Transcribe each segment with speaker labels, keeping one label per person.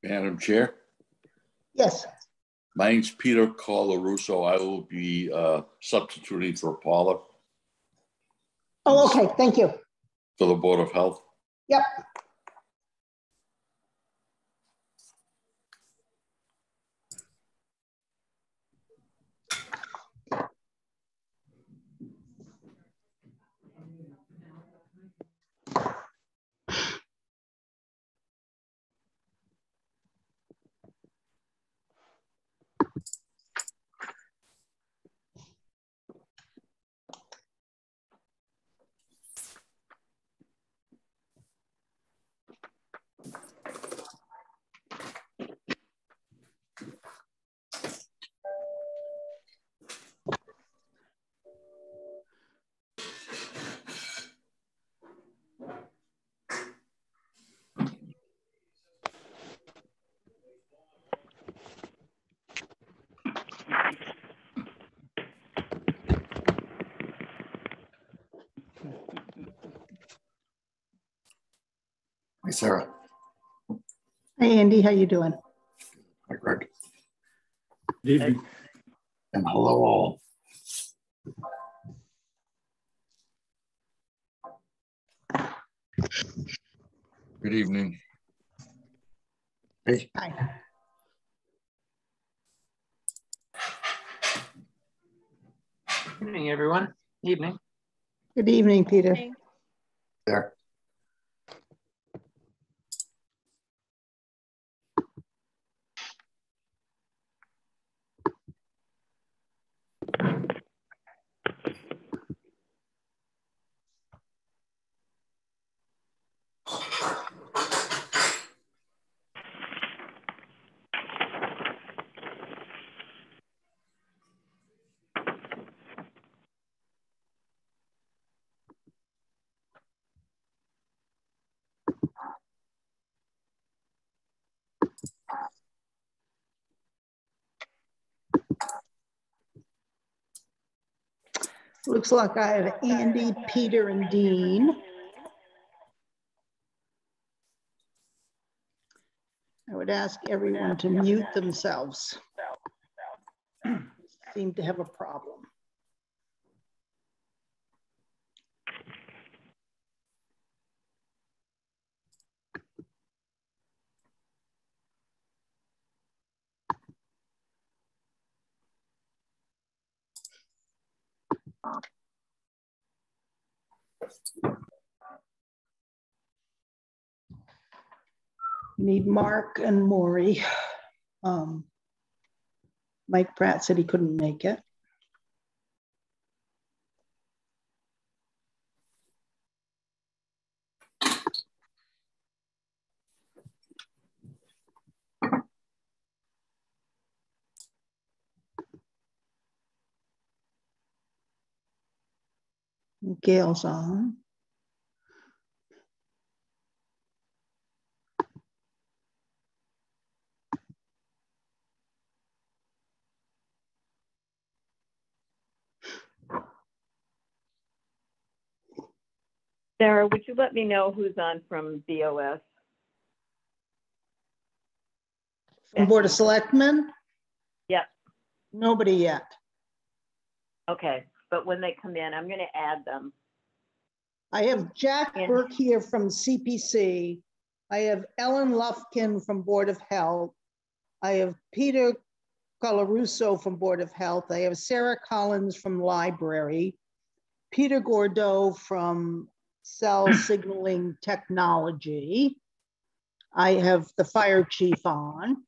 Speaker 1: Madam Chair,
Speaker 2: Yes.
Speaker 1: my name's Peter Colarusso. I will be substituting for Paula.
Speaker 2: Oh, okay. Thank you.
Speaker 1: For the Board of Health.
Speaker 2: Yep.
Speaker 3: Hi, Sarah.
Speaker 2: Hey, Andy, how you doing?
Speaker 3: Hi, Greg.
Speaker 4: Good evening.
Speaker 3: And hello all.
Speaker 4: Good evening.
Speaker 3: Hey.
Speaker 2: Hi.
Speaker 5: Evening, everyone. Evening.
Speaker 2: Good evening, Peter.
Speaker 3: There.
Speaker 2: Looks like I have Andy, Peter, and Dean. I would ask everyone to mute themselves. Seem to have a problem. We need Mark and Maury. Mike Pratt said he couldn't make it. Gail's on.
Speaker 6: Sarah, would you let me know who's on from BOS?
Speaker 2: From Board of Selectmen?
Speaker 6: Yep.
Speaker 2: Nobody yet.
Speaker 6: Okay, but when they come in, I'm going to add them.
Speaker 2: I have Jack Burke here from CPC. I have Ellen Lufkin from Board of Health. I have Peter Colarusso from Board of Health. I have Sarah Collins from Library. Peter Gordeau from Cell Signaling Technology. I have the fire chief on.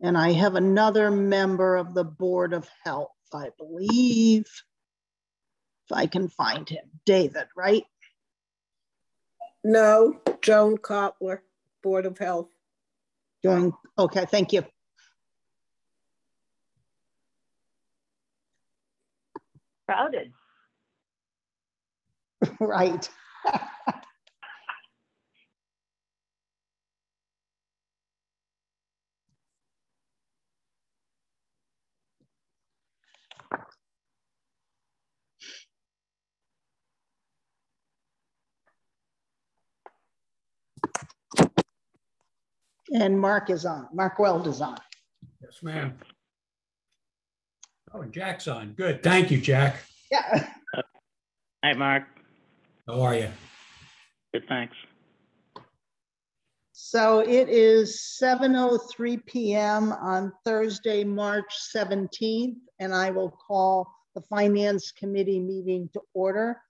Speaker 2: And I have another member of the Board of Health, I believe, if I can find him. David, right?
Speaker 7: No, Joan Kotler, Board of Health.
Speaker 2: Joan, okay, thank you.
Speaker 6: Crowded.
Speaker 2: Right. And Mark is on. Mark Weld is on.
Speaker 8: Yes, ma'am. Oh, Jack's on. Good. Thank you, Jack.
Speaker 2: Yeah.
Speaker 5: Hi, Mark.
Speaker 8: How are you?
Speaker 5: Good, thanks.
Speaker 2: So it is 7:03 p.m. on Thursday, March 17th, and I will call the Finance Committee meeting to order.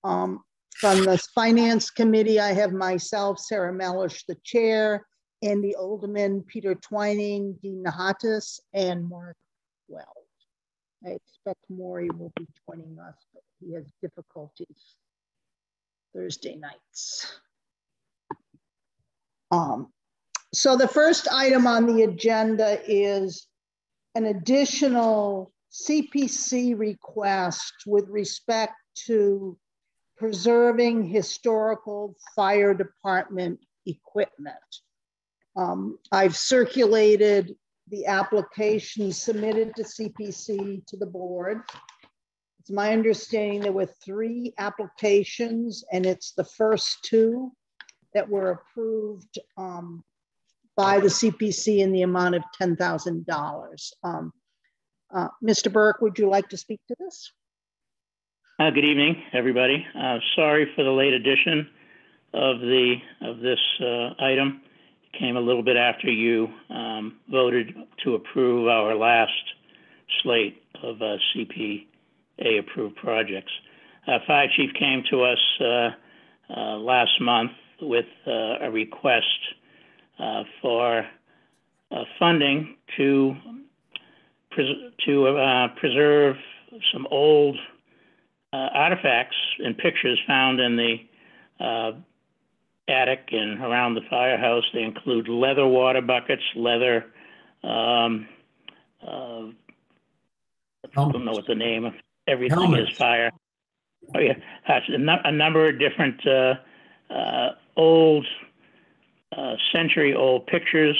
Speaker 2: From the Finance Committee, I have myself, Sarah Mellish, the chair, Andy Olderman, Peter Twining, Dean Nahatis, and Mark Weld. I expect Maury will be joining us, but he has difficulties Thursday nights. So the first item on the agenda is an additional CPC request with respect to preserving historical fire department equipment. I've circulated the application submitted to CPC to the board. It's my understanding there were 3 applications, and it's the first 2 that were approved by the CPC in the amount of $10,000. Mr. Burke, would you like to speak to this?
Speaker 5: Good evening, everybody. Sorry for the late addition of this item. It came a little bit after you voted to approve our last slate of CPA approved projects. Fire Chief came to us last month with a request for funding to preserve some old artifacts and pictures found in the attic and around the firehouse. They include leather water buckets, leather, I don't know what the name of everything
Speaker 8: Helmets.
Speaker 5: is, fire. Oh yeah, a number of different old, century-old pictures,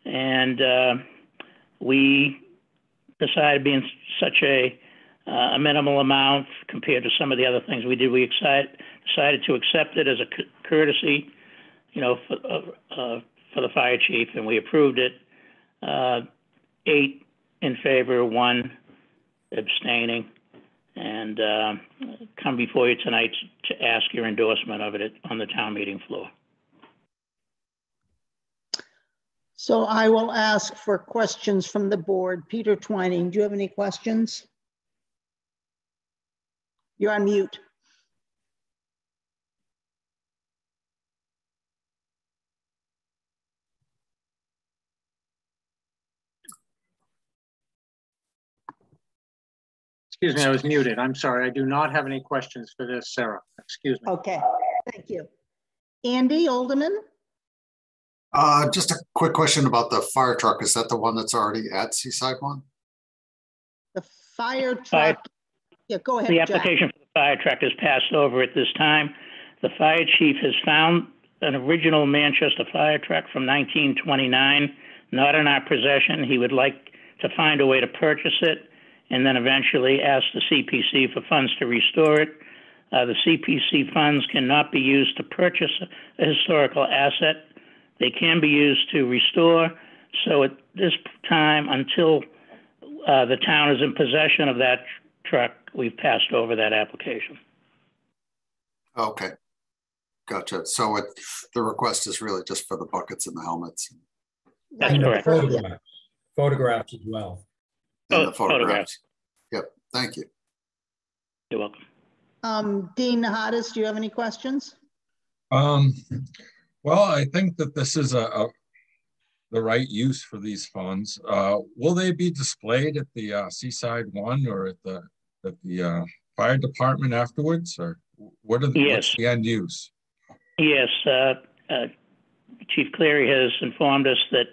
Speaker 5: and we decided, being such a minimal amount compared to some of the other things we did, we decided to accept it as a courtesy, you know, for the fire chief, and we approved it. 8 in favor, 1 abstaining, and come before you tonight to ask your endorsement of it on the town meeting floor.
Speaker 2: So I will ask for questions from the board. Peter Twining, do you have any questions? You're on mute.
Speaker 9: Excuse me, I was muted. I'm sorry. I do not have any questions for this, Sarah. Excuse me.
Speaker 2: Okay, thank you. Andy Olderman?
Speaker 3: Just a quick question about the fire truck. Is that the one that's already at Seaside One?
Speaker 2: The fire truck. Yeah, go ahead,
Speaker 5: The
Speaker 2: Jack.
Speaker 5: application for the fire truck is passed over at this time. The fire chief has found an original Manchester fire truck from 1929, not in our possession. He would like to find a way to purchase it and then eventually ask the CPC for funds to restore it. The CPC funds cannot be used to purchase a historical asset. They can be used to restore. So at this time, until the town is in possession of that truck, we've passed over that application.
Speaker 3: Okay, gotcha. So the request is really just for the buckets and the helmets.
Speaker 5: That's
Speaker 8: And the
Speaker 5: correct.
Speaker 8: photographs as well.
Speaker 3: And the photographs. Yep, thank you.
Speaker 5: You're welcome.
Speaker 2: Dean Nahatis, do you have any questions?
Speaker 4: Well, I think that this is the right use for these funds. Will they be displayed at the Seaside One or at the fire department afterwards, or what's the end use?
Speaker 5: Yes, Chief Cleary has informed us that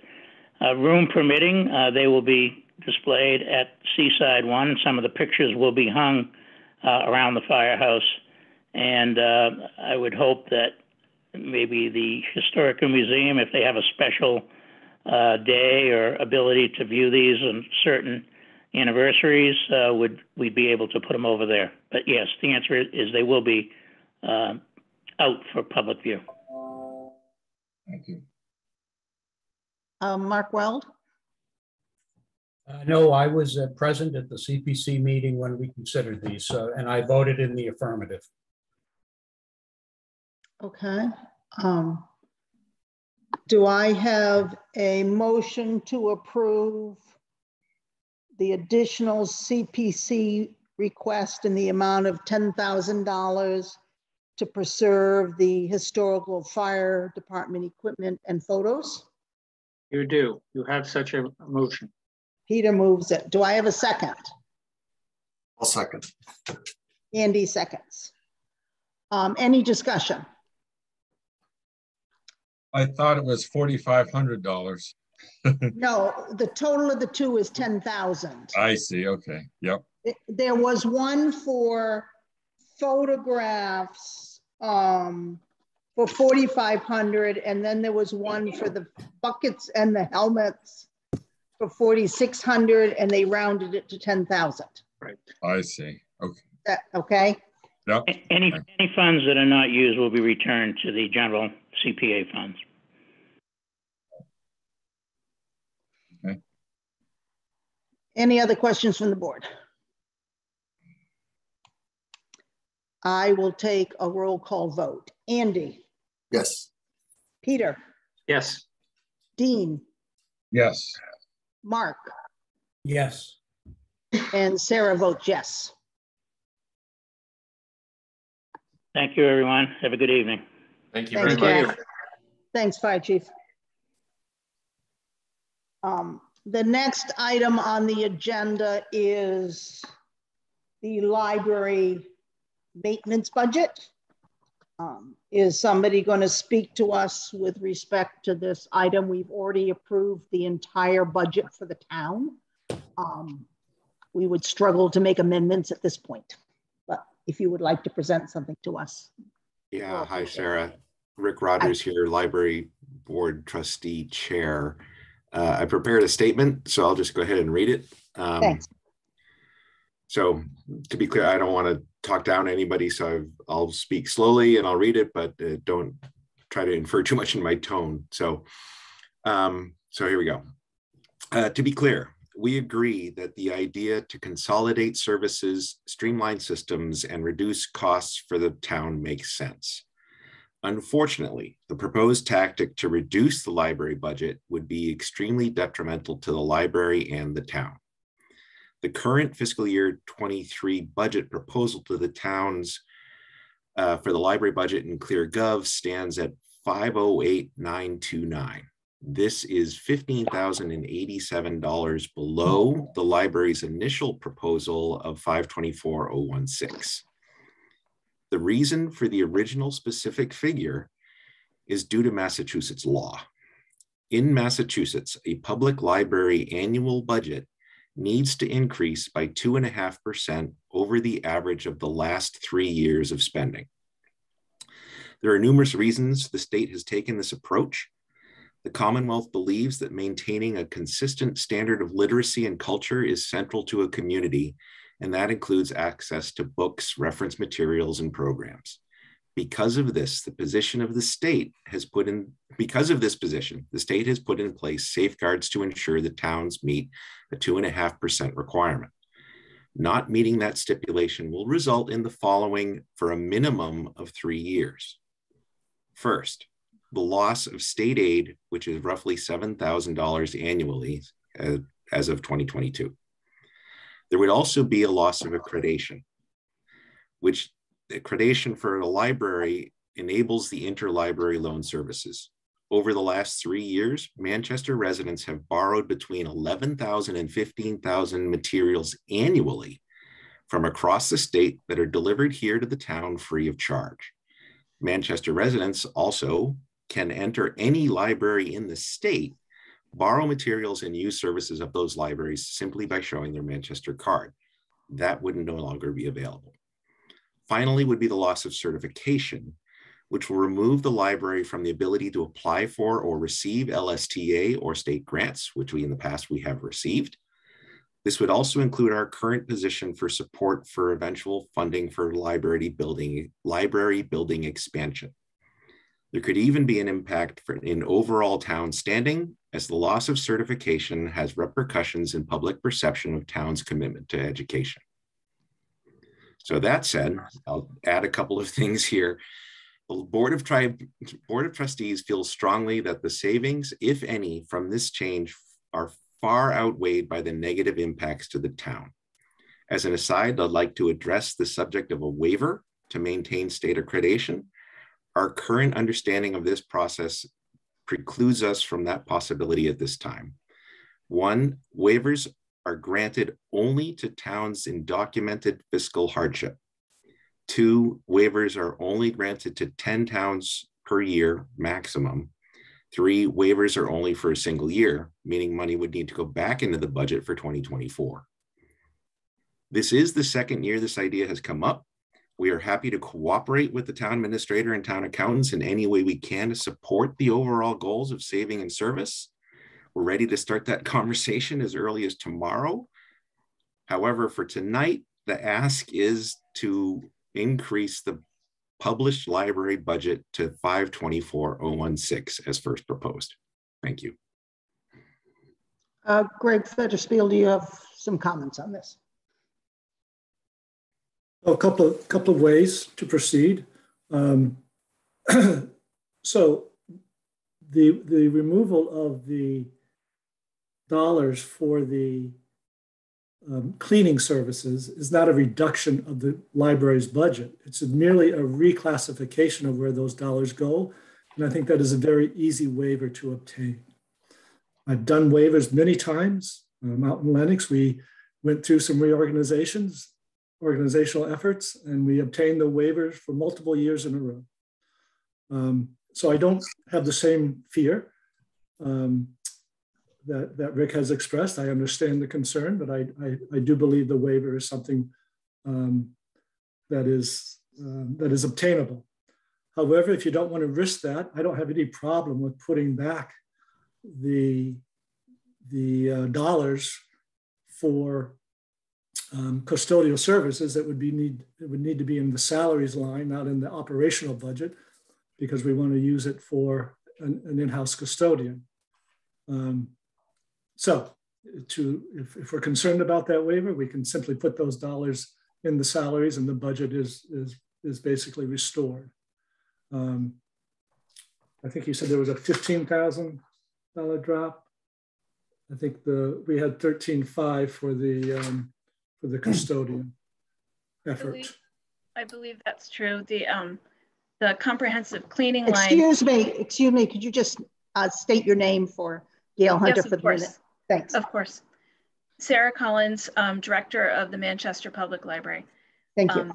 Speaker 5: room permitting, they will be displayed at Seaside One. Some of the pictures will be hung around the firehouse, and I would hope that maybe the Historical Museum, if they have a special day or ability to view these on certain anniversaries, we'd be able to put them over there. But yes, the answer is they will be out for public view.
Speaker 4: Thank you.
Speaker 2: Mark Weld?
Speaker 8: No, I was present at the CPC meeting when we considered these, and I voted in the affirmative.
Speaker 2: Okay. Do I have a motion to approve the additional CPC request in the amount of $10,000 to preserve the historical fire department equipment and photos?
Speaker 9: You do. You have such a motion.
Speaker 2: Peter moves it. Do I have a second?
Speaker 3: I'll second.
Speaker 2: Andy seconds. Any discussion?
Speaker 4: I thought it was $4,500.
Speaker 2: No, the total of the two is 10,000.
Speaker 4: I see. Okay. Yep.
Speaker 2: There was one for photographs for 4,500, and then there was one for the buckets and the helmets for 4,600, and they rounded it to 10,000.
Speaker 9: Right.
Speaker 4: I see. Okay.
Speaker 2: Okay.
Speaker 4: Yep.
Speaker 5: Any funds that are not used will be returned to the general CPA funds.
Speaker 4: Okay.
Speaker 2: Any other questions from the board? I will take a roll call vote. Andy?
Speaker 3: Yes.
Speaker 2: Peter?
Speaker 9: Yes.
Speaker 2: Dean?
Speaker 4: Yes.
Speaker 2: Mark?
Speaker 8: Yes.
Speaker 2: And Sarah votes yes.
Speaker 5: Thank you, everyone. Have a good evening.
Speaker 1: Thank you
Speaker 2: Thanks,
Speaker 1: very much.
Speaker 2: Jack. Thanks, Fire Chief. The next item on the agenda is the library maintenance budget. Is somebody going to speak to us with respect to this item? We've already approved the entire budget for the town. We would struggle to make amendments at this point, but if you would like to present something to us.
Speaker 10: Yeah, hi, Sarah. Rick Rogers here, Library Board Trustee Chair. I prepared a statement, so I'll just go ahead and read it.
Speaker 2: Thanks.
Speaker 10: So to be clear, I don't want to talk down anybody, so I'll speak slowly and I'll read it, but don't try to infer too much in my tone. So here we go. To be clear, we agree that the idea to consolidate services, streamline systems, and reduce costs for the town makes sense. Unfortunately, the proposed tactic to reduce the library budget would be extremely detrimental to the library and the town. The current fiscal year 23 budget proposal to the towns for the library budget in ClearGov stands at $508,929. This is $15,087 below the library's initial proposal of $524,016. The reason for the original specific figure is due to Massachusetts law. In Massachusetts, a public library annual budget needs to increase by 2.5% over the average of the last 3 years of spending. There are numerous reasons the state has taken this approach. The Commonwealth believes that maintaining a consistent standard of literacy and culture is central to a community, and that includes access to books, reference materials, and programs. Because of this, the state has put in place safeguards to ensure the towns meet a 2.5% requirement. Not meeting that stipulation will result in the following for a minimum of 3 years. First, the loss of state aid, which is roughly $7,000 annually as of 2022. There would also be a loss of accreditation, which accreditation for a library enables the interlibrary loan services. Over the last 3 years, Manchester residents have borrowed between 11,000 and 15,000 materials annually from across the state that are delivered here to the town free of charge. Manchester residents also can enter any library in the state, borrow materials, and use services of those libraries simply by showing their Manchester card. That would no longer be available. Finally would be the loss of certification, which will remove the library from the ability to apply for or receive LSTA or state grants, which in the past we have received. This would also include our current position for support for eventual funding for library building expansion. There could even be an impact in overall town standing, as the loss of certification has repercussions in public perception of town's commitment to education. So that said, I'll add a couple of things here. The Board of Trustees feels strongly that the savings, if any, from this change are far outweighed by the negative impacts to the town. As an aside, I'd like to address the subject of a waiver to maintain state accreditation. Our current understanding of this process precludes us from that possibility at this time. One, waivers are granted only to towns in documented fiscal hardship. Two, waivers are only granted to 10 towns per year maximum. Three, waivers are only for a single year, meaning money would need to go back into the budget for 2024. This is the second year this idea has come up. We are happy to cooperate with the town administrator and town accountants in any way we can to support the overall goals of saving and service. We're ready to start that conversation as early as tomorrow. However, for tonight, the ask is to increase the published library budget to $524,016 as first proposed. Thank you.
Speaker 2: Greg Fetterspiel, do you have some comments on this?
Speaker 11: A couple of ways to proceed. So the removal of the dollars for the cleaning services is not a reduction of the library's budget. It's merely a reclassification of where those dollars go. And I think that is a very easy waiver to obtain. I've done waivers many times. Out in Lenox, we went through some organizational efforts, and we obtained the waivers for multiple years in a row. So I don't have the same fear that Rick has expressed. I understand the concern, but I do believe the waiver is something that is obtainable. However, if you don't want to risk that, I don't have any problem with putting back the dollars for custodial services. It would need to be in the salaries line, not in the operational budget, because we want to use it for an in-house custodian. So if we're concerned about that waiver, we can simply put those dollars in the salaries and the budget is basically restored. I think you said there was a $15,000 drop. I think we had 13.5 for the custodian effort.
Speaker 12: I believe that's true. The comprehensive cleaning line.
Speaker 2: Excuse me, could you just state your name for Gail Hunter for the minute? Thanks.
Speaker 12: Of course. Sarah Collins, Director of the Manchester Public Library.
Speaker 2: Thank you.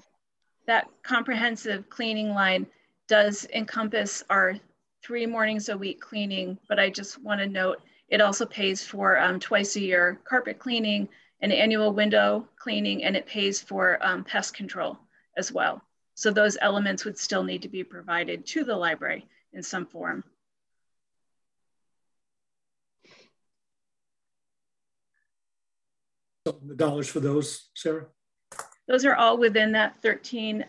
Speaker 12: That comprehensive cleaning line does encompass our 3 mornings a week cleaning, but I just want to note it also pays for twice a year carpet cleaning, an annual window cleaning, and it pays for pest control as well. So those elements would still need to be provided to the library in some form.
Speaker 11: So the dollars for those, Sarah?
Speaker 12: Those are all within that 13.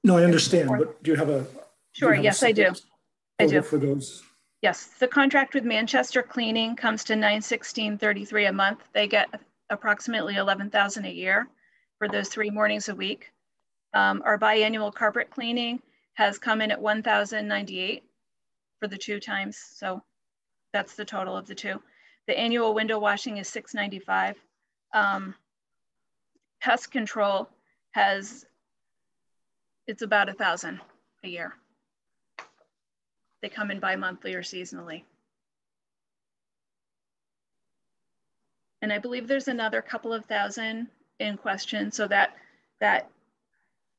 Speaker 11: No, I understand, but do you have a?
Speaker 12: Sure, yes, I do. I do.
Speaker 11: For those.
Speaker 12: Yes, the contract with Manchester Cleaning comes to $916.33 a month. They get approximately $11,000 a year for those 3 mornings a week. Our biannual carpet cleaning has come in at $1,098 for the 2 times. So that's the total of the 2. The annual window washing is $695. Pest control it's about $1,000 a year. They come in bi-monthly or seasonally. And I believe there's another couple of thousand in question. So that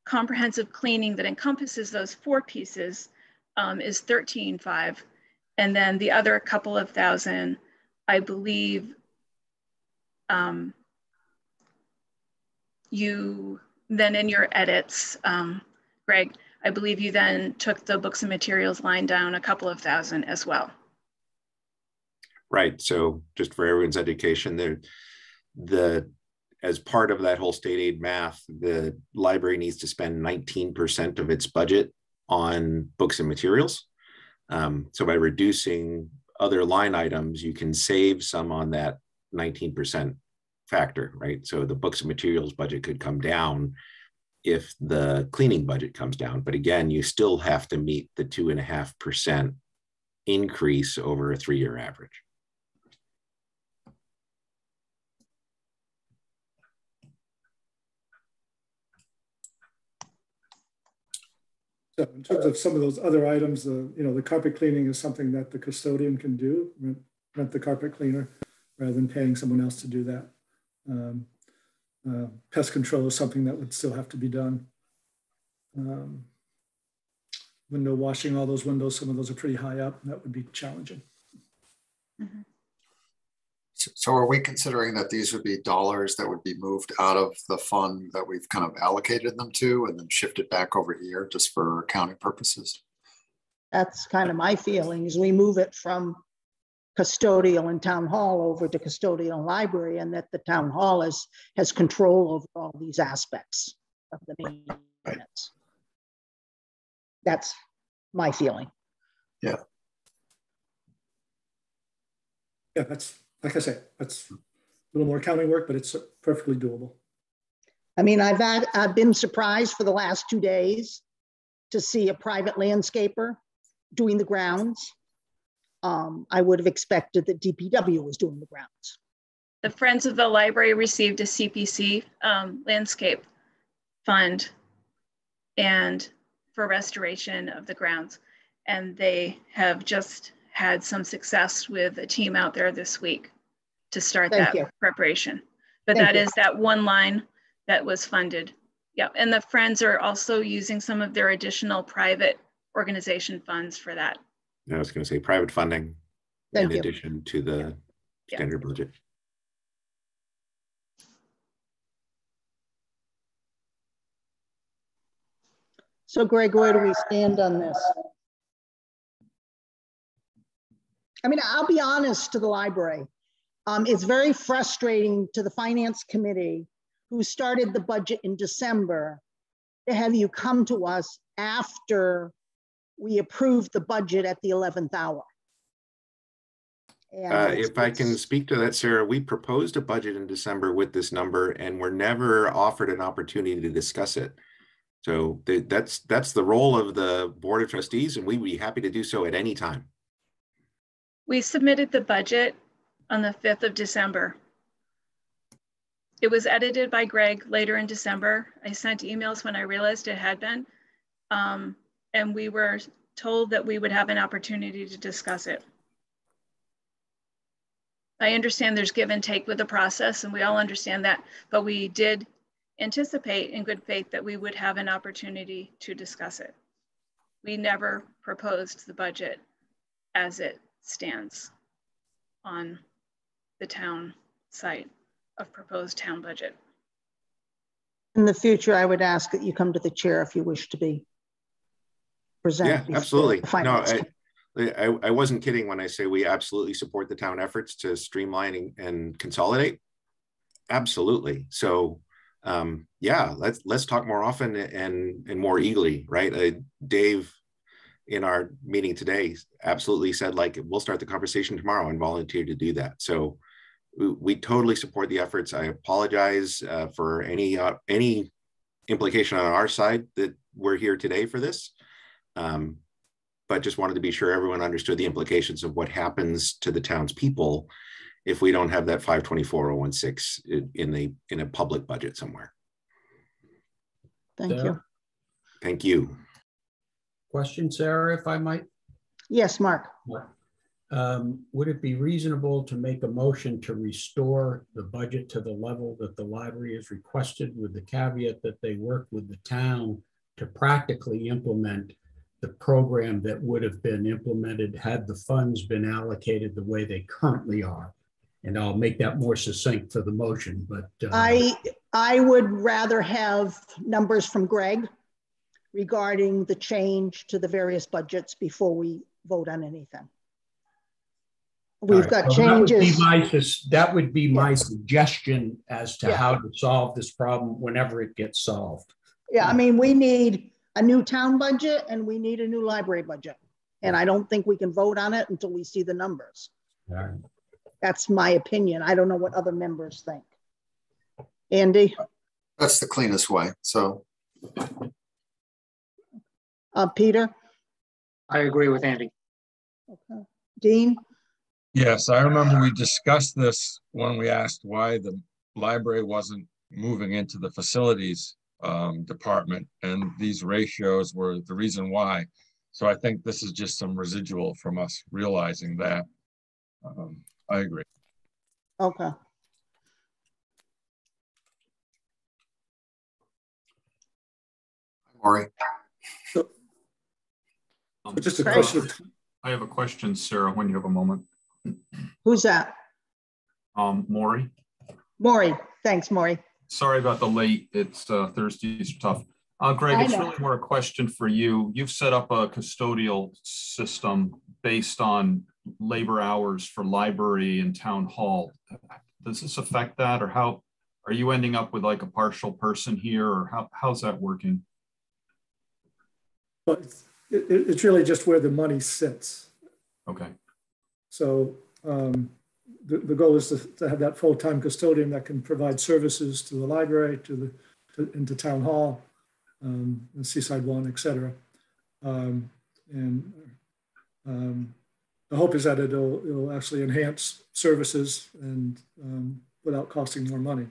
Speaker 12: comprehensive cleaning that encompasses those 4 pieces is $13,500. And then the other couple of thousand, I believe you then in your edits, Greg, I believe you then took the books and materials line down a couple of thousand as well.
Speaker 10: Right. So just for everyone's education, as part of that whole state aid math, the library needs to spend 19% of its budget on books and materials. So by reducing other line items, you can save some on that 19% factor, right? So the books and materials budget could come down if the cleaning budget comes down. But again, you still have to meet the 2.5% increase over a 3-year average.
Speaker 11: So in terms of some of those other items, the carpet cleaning is something that the custodian can do, rent the carpet cleaner rather than paying someone else to do that. Pest control is something that would still have to be done. Window washing, all those windows, some of those are pretty high up. That would be challenging.
Speaker 12: Mhm.
Speaker 3: So are we considering that these would be dollars that would be moved out of the fund that we've kind of allocated them to and then shifted back over here just for accounting purposes?
Speaker 2: That's kind of my feeling, is we move it from custodial and town hall over to custodial and library, and that the town hall has control over all these aspects of the maintenance. That's my feeling.
Speaker 3: Yeah.
Speaker 11: Yeah, that's, like I said, that's a little more accounting work, but it's perfectly doable.
Speaker 2: I mean, I've been surprised for the last 2 days to see a private landscaper doing the grounds. I would have expected that DPW was doing the grounds.
Speaker 12: The Friends of the Library received a CPC landscape fund and for restoration of the grounds. And they have just had some success with a team out there this week to start that preparation. But that is that one line that was funded. Yeah, and the Friends are also using some of their additional private organization funds for that.
Speaker 10: I was going to say private funding in addition to the standard budget.
Speaker 2: So Greg, where do we stand on this? I mean, I'll be honest to the library. It's very frustrating to the finance committee who started the budget in December to have you come to us after we approved the budget at the 11th hour.
Speaker 10: If I can speak to that, Sarah, we proposed a budget in December with this number and were never offered an opportunity to discuss it. So that's the role of the Board of Trustees, and we'd be happy to do so at any time.
Speaker 12: We submitted the budget on the 5th of December. It was edited by Greg later in December. I sent emails when I realized it had been, and we were told that we would have an opportunity to discuss it. I understand there's give and take with the process, and we all understand that, but we did anticipate in good faith that we would have an opportunity to discuss it. We never proposed the budget as it stands on the town site of proposed town budget.
Speaker 2: In the future, I would ask that you come to the chair if you wish to be presented.
Speaker 10: Yeah, absolutely. No, I wasn't kidding when I say we absolutely support the town efforts to streamline and consolidate. Absolutely. So yeah, let's talk more often and more eagerly, right? Dave, in our meeting today, absolutely said, like, we'll start the conversation tomorrow and volunteer to do that. So we totally support the efforts. I apologize for any implication on our side that we're here today for this, but just wanted to be sure everyone understood the implications of what happens to the townspeople if we don't have that 524-016 in a public budget somewhere.
Speaker 2: Thank you.
Speaker 10: Thank you.
Speaker 8: Question, Sarah, if I might?
Speaker 2: Yes, Mark.
Speaker 8: Would it be reasonable to make a motion to restore the budget to the level that the library has requested, with the caveat that they work with the town to practically implement the program that would have been implemented had the funds been allocated the way they currently are? And I'll make that more succinct for the motion, but
Speaker 2: I would rather have numbers from Greg regarding the change to the various budgets before we vote on anything. We've got changes.
Speaker 8: That would be my suggestion as to how to solve this problem whenever it gets solved.
Speaker 2: Yeah, I mean, we need a new town budget and we need a new library budget. And I don't think we can vote on it until we see the numbers.
Speaker 8: Right.
Speaker 2: That's my opinion. I don't know what other members think. Andy?
Speaker 3: That's the cleanest way. So,
Speaker 2: Peter?
Speaker 9: I agree with Andy.
Speaker 2: Okay. Dean?
Speaker 4: Yes, I remember we discussed this when we asked why the library wasn't moving into the facilities department, and these ratios were the reason why. So I think this is just some residual from us realizing that. I agree.
Speaker 2: Okay.
Speaker 3: Maury.
Speaker 11: So just a question.
Speaker 13: I have a question, Sarah, when you have a moment.
Speaker 2: Who's that?
Speaker 13: Maury.
Speaker 2: Maury. Thanks, Maury.
Speaker 13: Sorry about the late. It's Thursdays are tough. Greg, it's really more a question for you. You've set up a custodial system based on labor hours for library and town hall. Does this affect that, or how are you ending up with like a partial person here, or how's that working?
Speaker 11: But it's really just where the money sits.
Speaker 13: Okay.
Speaker 11: So the goal is to have that full-time custodian that can provide services to the library, into town hall, the Seaside One, et cetera. The hope is that it'll actually enhance services and without costing more money.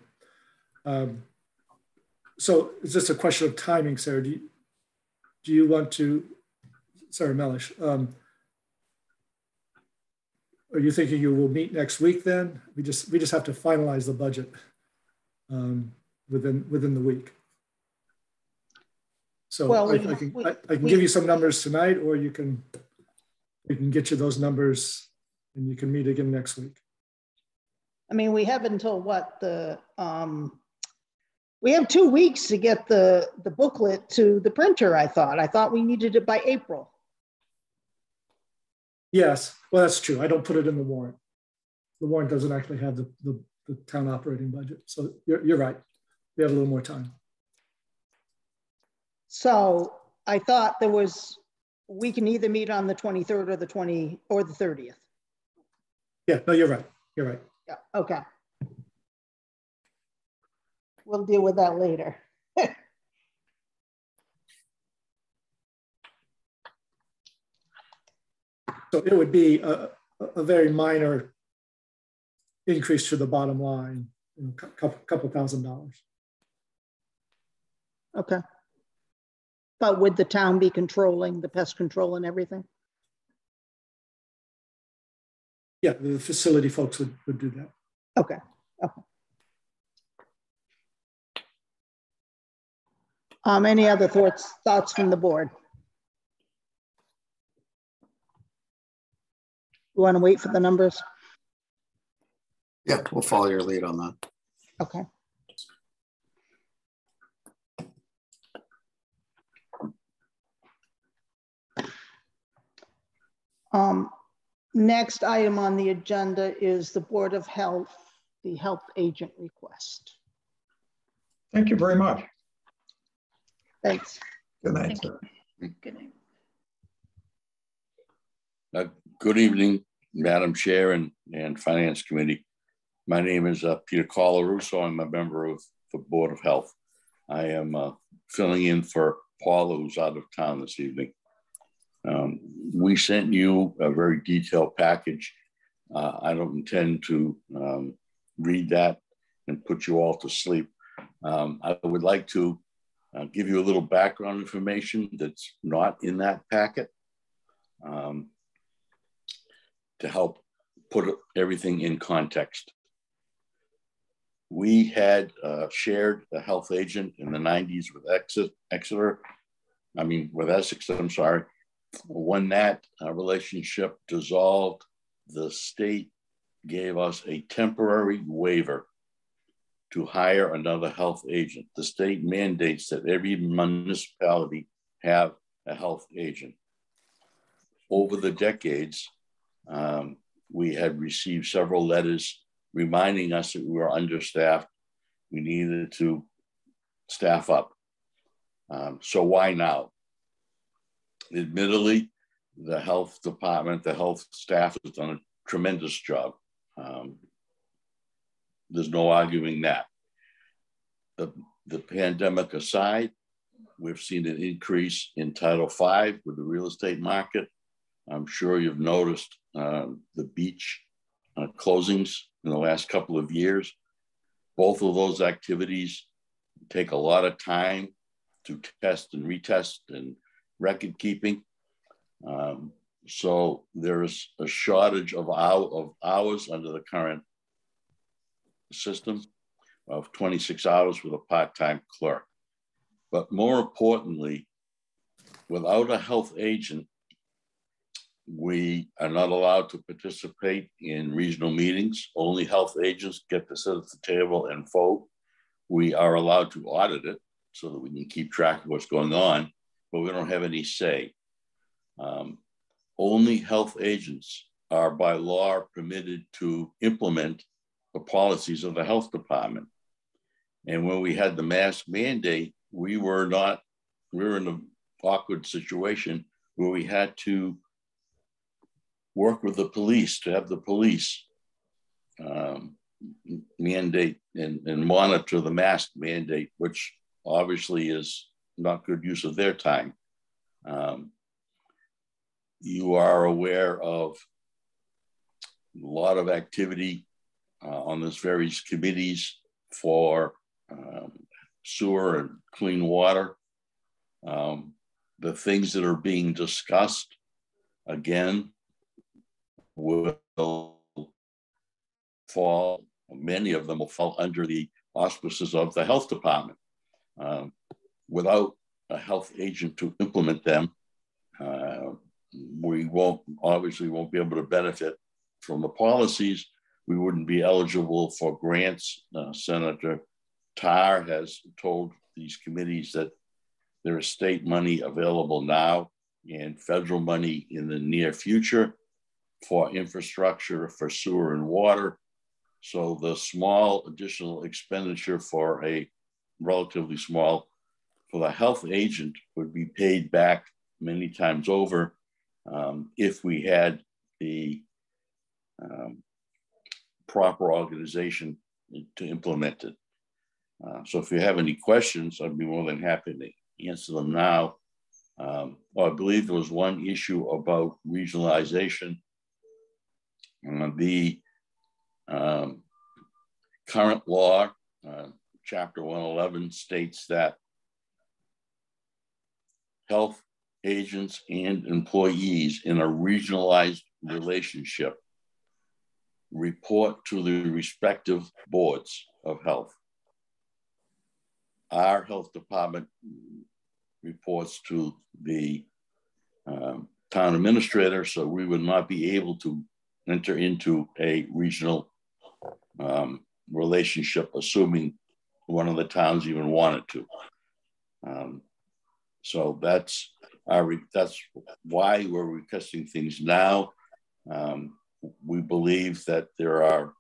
Speaker 11: So it's just a question of timing, Sarah. Do you want to, Sarah Mellish, are you thinking you will meet next week then? We just have to finalize the budget within the week. So well, I can give you some numbers tonight, or we can get you those numbers and you can meet again next week.
Speaker 2: I mean, we have until what, we have 2 weeks to get the booklet to the printer, I thought we needed it by April.
Speaker 11: Yes, well, that's true. I don't put it in the warrant. The warrant doesn't actually have the town operating budget. So you're right. We have a little more time.
Speaker 2: So I thought we can either meet on the 23rd or the 30th.
Speaker 11: Yeah, no, you're right. You're right.
Speaker 2: Yeah, okay. We'll deal with that later.
Speaker 11: So it would be a very minor increase to the bottom line, a couple $1,000.
Speaker 2: Okay. But would the town be controlling the pest control and everything?
Speaker 11: Yeah, the facility folks would do that.
Speaker 2: Okay. Okay. Any other thoughts from the board? You want to wait for the numbers?
Speaker 3: Yeah, we'll follow your lead on that.
Speaker 2: Okay. Next item on the agenda is the Board of Health, the health agent request.
Speaker 14: Thank you very much.
Speaker 2: Thanks.
Speaker 14: Good night, sir.
Speaker 12: Good night.
Speaker 1: Good evening, Madam Chair and Finance Committee. My name is Peter Colarusso. I'm a member of the Board of Health. I am filling in for Paula, who's out of town this evening. We sent you a very detailed package. I don't intend to read that and put you all to sleep. I would like to give you a little background information that's not in that packet to help put everything in context. We had shared a health agent in the 90s with Essex, I'm sorry. When that relationship dissolved, the state gave us a temporary waiver to hire another health agent. The state mandates that every municipality have a health agent. Over the decades, we had received several letters reminding us that we were understaffed. We needed to staff up. So why now? Admittedly, the health department, the health staff has done a tremendous job. There's no arguing that. The pandemic aside, we've seen an increase in Title V with the real estate market. I'm sure you've noticed the beach closings in the last couple of years. Both of those activities take a lot of time to test and retest and record keeping. So there's a shortage of hours under the current system of 26 hours with a part-time clerk. But more importantly, without a health agent, we are not allowed to participate in regional meetings. Only health agents get to sit at the table and vote. We are allowed to audit it so that we can keep track of what's going on, but we don't have any say. Only health agents are by law permitted to implement the policies of the health department. And when we had the mask mandate, we were in an awkward situation where we had to work with the police to have the police mandate and monitor the mask mandate, which obviously is not good use of their time. You are aware of a lot of activity on this various committees for sewer and clean water. The things that are being discussed, again, will fall, many of them will fall under the auspices of the health department. Without a health agent to implement them, we obviously won't be able to benefit from the policies. We wouldn't be eligible for grants. Senator Tarr has told these committees that there is state money available now and federal money in the near future for infrastructure for sewer and water. So the small additional expenditure for a relatively small, for the health agent would be paid back many times over if we had the proper organization to implement it. So if you have any questions, I'd be more than happy to answer them now. Well, I believe there was one issue about regionalization. The current law, Chapter 111, states that health agents and employees in a regionalized relationship report to the respective boards of health. Our health department reports to the town administrator, so we would not be able to enter into a regional relationship, assuming one of the towns even wanted to. So that's why we're requesting things now. We believe that there are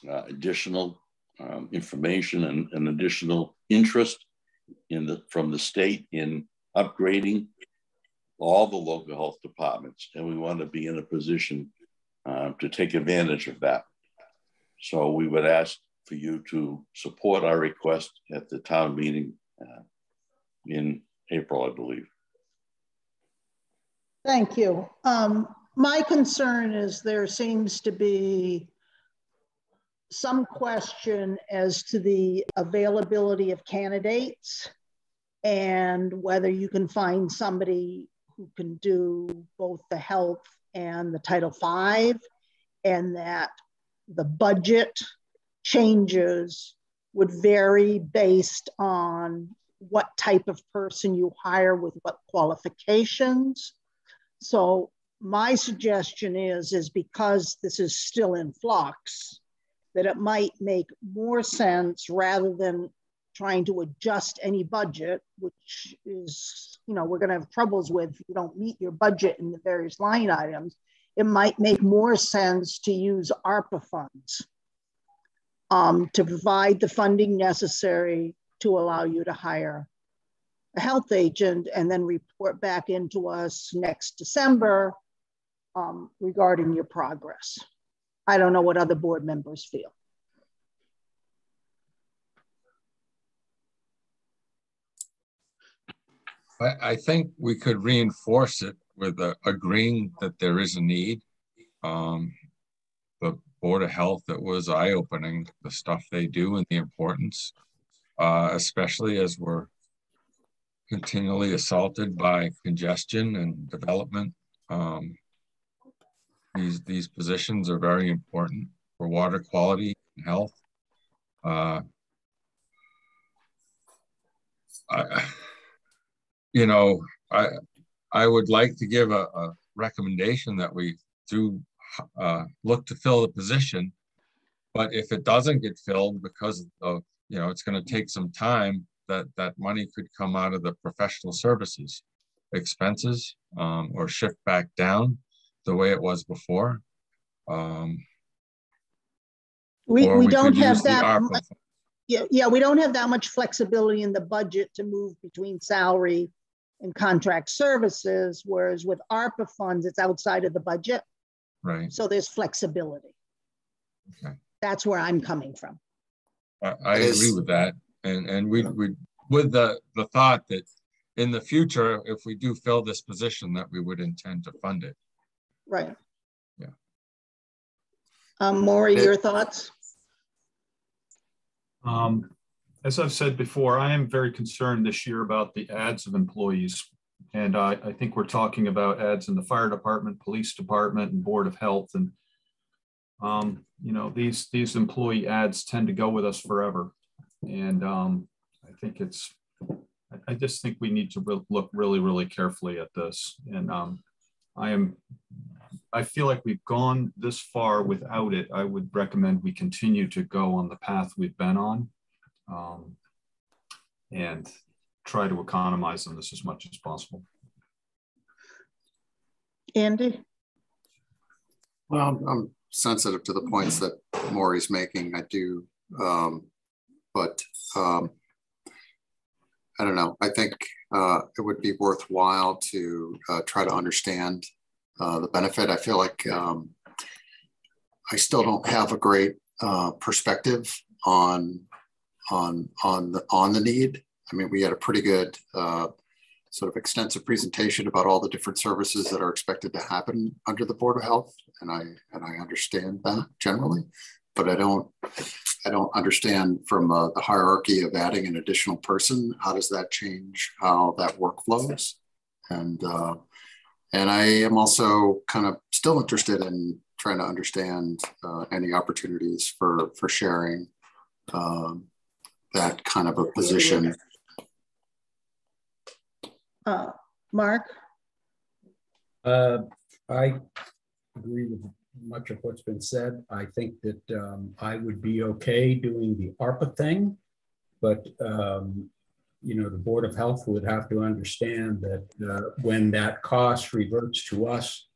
Speaker 1: additional information and additional interest from the state in upgrading all the local health departments, and we want to be in a position to take advantage of that. So we would ask for you to support our request at the town meeting in April, I believe.
Speaker 2: Thank you. My concern is there seems to be some question as to the availability of candidates and whether you can find somebody who can do both the health and the Title V, and that the budget changes would vary based on what type of person you hire with what qualifications. So my suggestion is because this is still in flux, that it might make more sense rather than trying to adjust any budget, which is, we're going to have troubles with if you don't meet your budget in the various line items. It might make more sense to use ARPA funds to provide the funding necessary to allow you to hire health agent and then report back into us next December regarding your progress. I don't know what other board members feel.
Speaker 4: I think we could reinforce it with agreeing that there is a need. The Board of Health, it was eye-opening, the stuff they do and the importance, especially as we're continually assaulted by congestion and development. These positions are very important for water quality and health. I would like to give a recommendation that we do look to fill the position, but if it doesn't get filled because of, it's going to take some time, that money could come out of the professional services expenses or shift back down the way it was before.
Speaker 2: We don't have that. Yeah, we don't have that much flexibility in the budget to move between salary and contract services, whereas with ARPA funds, it's outside of the budget.
Speaker 4: Right.
Speaker 2: So there's flexibility.
Speaker 4: Okay.
Speaker 2: That's where I'm coming from.
Speaker 4: I agree with that. And we with the thought that in the future, if we do fill this position, that we would intend to fund it.
Speaker 2: Right.
Speaker 4: Yeah.
Speaker 2: Maury, your thoughts?
Speaker 13: As I've said before, I am very concerned this year about the ads of employees. And I think we're talking about ads in the fire department, police department, and Board of Health. And, these employee ads tend to go with us forever. And I just think we need to look really, really carefully at this. And I feel like we've gone this far without it. I would recommend we continue to go on the path we've been on and try to economize on this as much as possible.
Speaker 2: Andy?
Speaker 3: Well, I'm sensitive to the points that Maury's making. I do, but I don't know. I think it would be worthwhile to try to understand the benefit. I feel like I still don't have a great perspective on the need. I mean, we had a pretty good sort of extensive presentation about all the different services that are expected to happen under the Board of Health, and I understand that generally, but I don't understand from the hierarchy of adding an additional person. How does that change how that work flows? And I am also kind of still interested in trying to understand any opportunities for sharing that kind of a position.
Speaker 2: Mark?
Speaker 8: I agree with much of what's been said. I think that I would be okay doing the ARPA thing, but the Board of Health would have to understand that when that cost reverts to us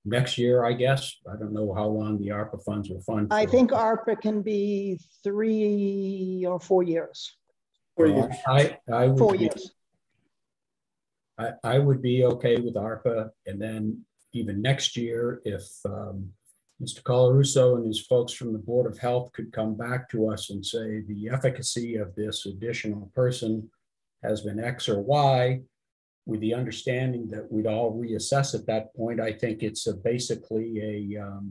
Speaker 8: next year, I guess. I don't know how long the ARPA funds will fund.
Speaker 2: I think ARPA can be 3 or 4 years.
Speaker 11: 4 years.
Speaker 8: I would
Speaker 2: 4 years.
Speaker 8: I would be okay with ARPA, and then even next year, if Mr. Colarusso and his folks from the Board of Health could come back to us and say the efficacy of this additional person has been X or Y, with the understanding that we'd all reassess at that point. I think it's basically a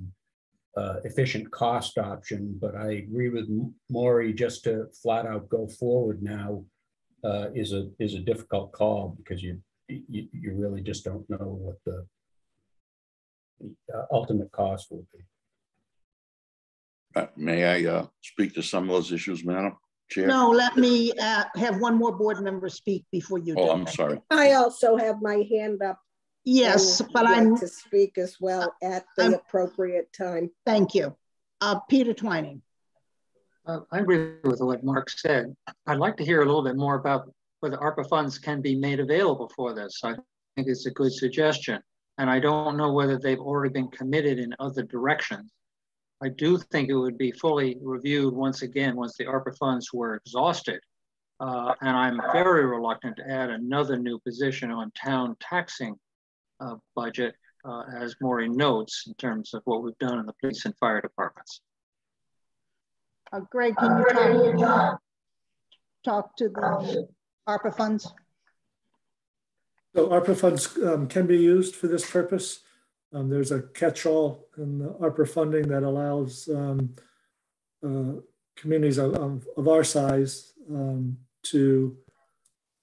Speaker 8: efficient cost option, but I agree with Maury, just to flat out go forward now is a difficult call, because you really just don't know what the ultimate cost will be.
Speaker 1: May I speak to some of those issues, Madam Chair?
Speaker 2: No, let me have one more board member speak before you do.
Speaker 1: Oh, I'm sorry.
Speaker 7: I also have my hand up.
Speaker 2: Yes, but I'm
Speaker 7: to speak as well at the appropriate time.
Speaker 2: Thank you. Peter Twining.
Speaker 9: I agree with what Mark said. I'd like to hear a little bit more about whether ARPA funds can be made available for this. I think it's a good suggestion. And I don't know whether they've already been committed in other directions. I do think it would be fully reviewed once again, once the ARPA funds were exhausted, And I'm very reluctant to add another new position on town taxing budget, as Maureen notes, in terms of what we've done in the police and fire departments.
Speaker 2: Greg, can you talk to the ARPA funds?
Speaker 11: So ARPA funds can be used for this purpose. There's a catch-all in the ARPA funding that allows communities of our size to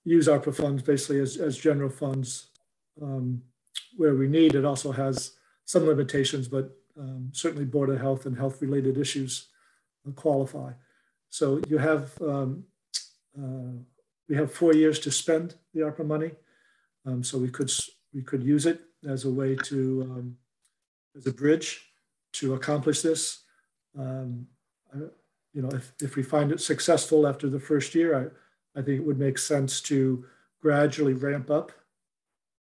Speaker 11: use ARPA funds basically as general funds where we need. It also has some limitations, but certainly Board of Health and health-related issues qualify. So you have, we have 4 years to spend the ARPA money. So we could use it as a way to, as a bridge to accomplish this. You know, if we find it successful after the first year, I think it would make sense to gradually ramp up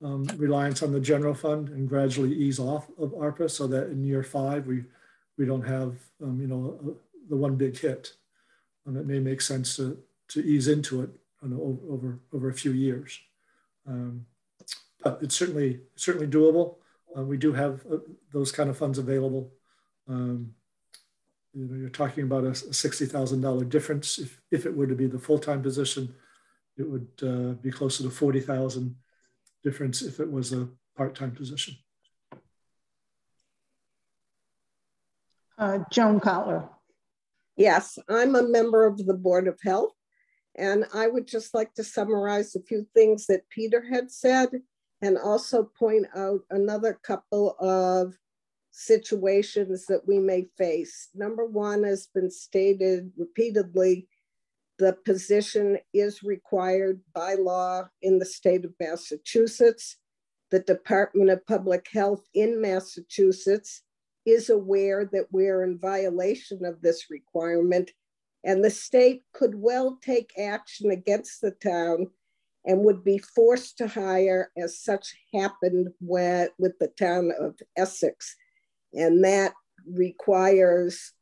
Speaker 11: reliance on the general fund and gradually ease off of ARPA so that in year 5, we don't have, you know, the one big hit. And it may make sense to ease into it over a few years. But it's certainly doable. We do have those kind of funds available. You know, you're talking about a $60,000 difference. If it were to be the full-time position, it would be closer to $40,000 difference if it was a part-time position.
Speaker 2: Joan Cotler.
Speaker 7: Yes, I'm a member of the Board of Health, and I would just like to summarize a few things that Peter had said and also point out another couple of situations that we may face. Number one has been stated repeatedly, the position is required by law in the state of Massachusetts. The Department of Public Health in Massachusetts is aware that we're in violation of this requirement, and the state could well take action against the town and would be forced to hire, as such happened with the town of Essex. And that requires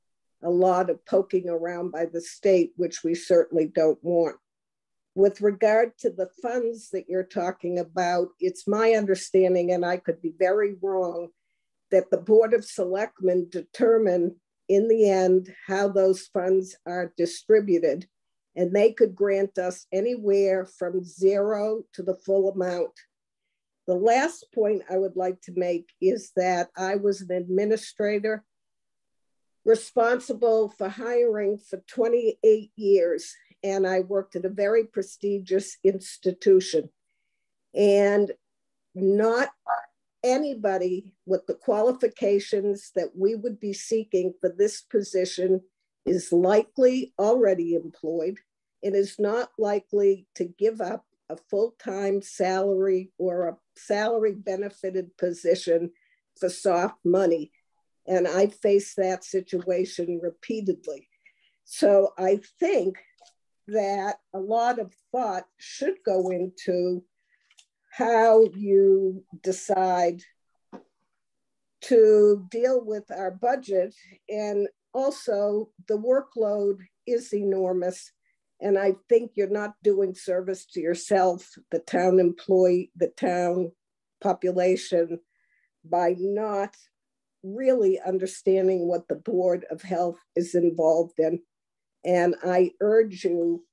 Speaker 7: a lot of poking around by the state, which we certainly don't want. With regard to the funds that you're talking about, it's my understanding, and I could be very wrong, that the Board of Selectmen determine in the end how those funds are distributed, and they could grant us anywhere from 0 to the full amount. The last point I would like to make is that I was an administrator responsible for hiring for 28 years, and I worked at a very prestigious institution. And not anybody with the qualifications that we would be seeking for this position is likely already employed. It is not likely to give up a full-time salary or a salary benefited position for soft money. And I face that situation repeatedly. So I think that a lot of thought should go into how you decide to deal with our budget. And also the workload is enormous. And I think you're not doing service to yourself, the town employee, the town population, by not really understanding what the Board of Health is involved in. And I urge you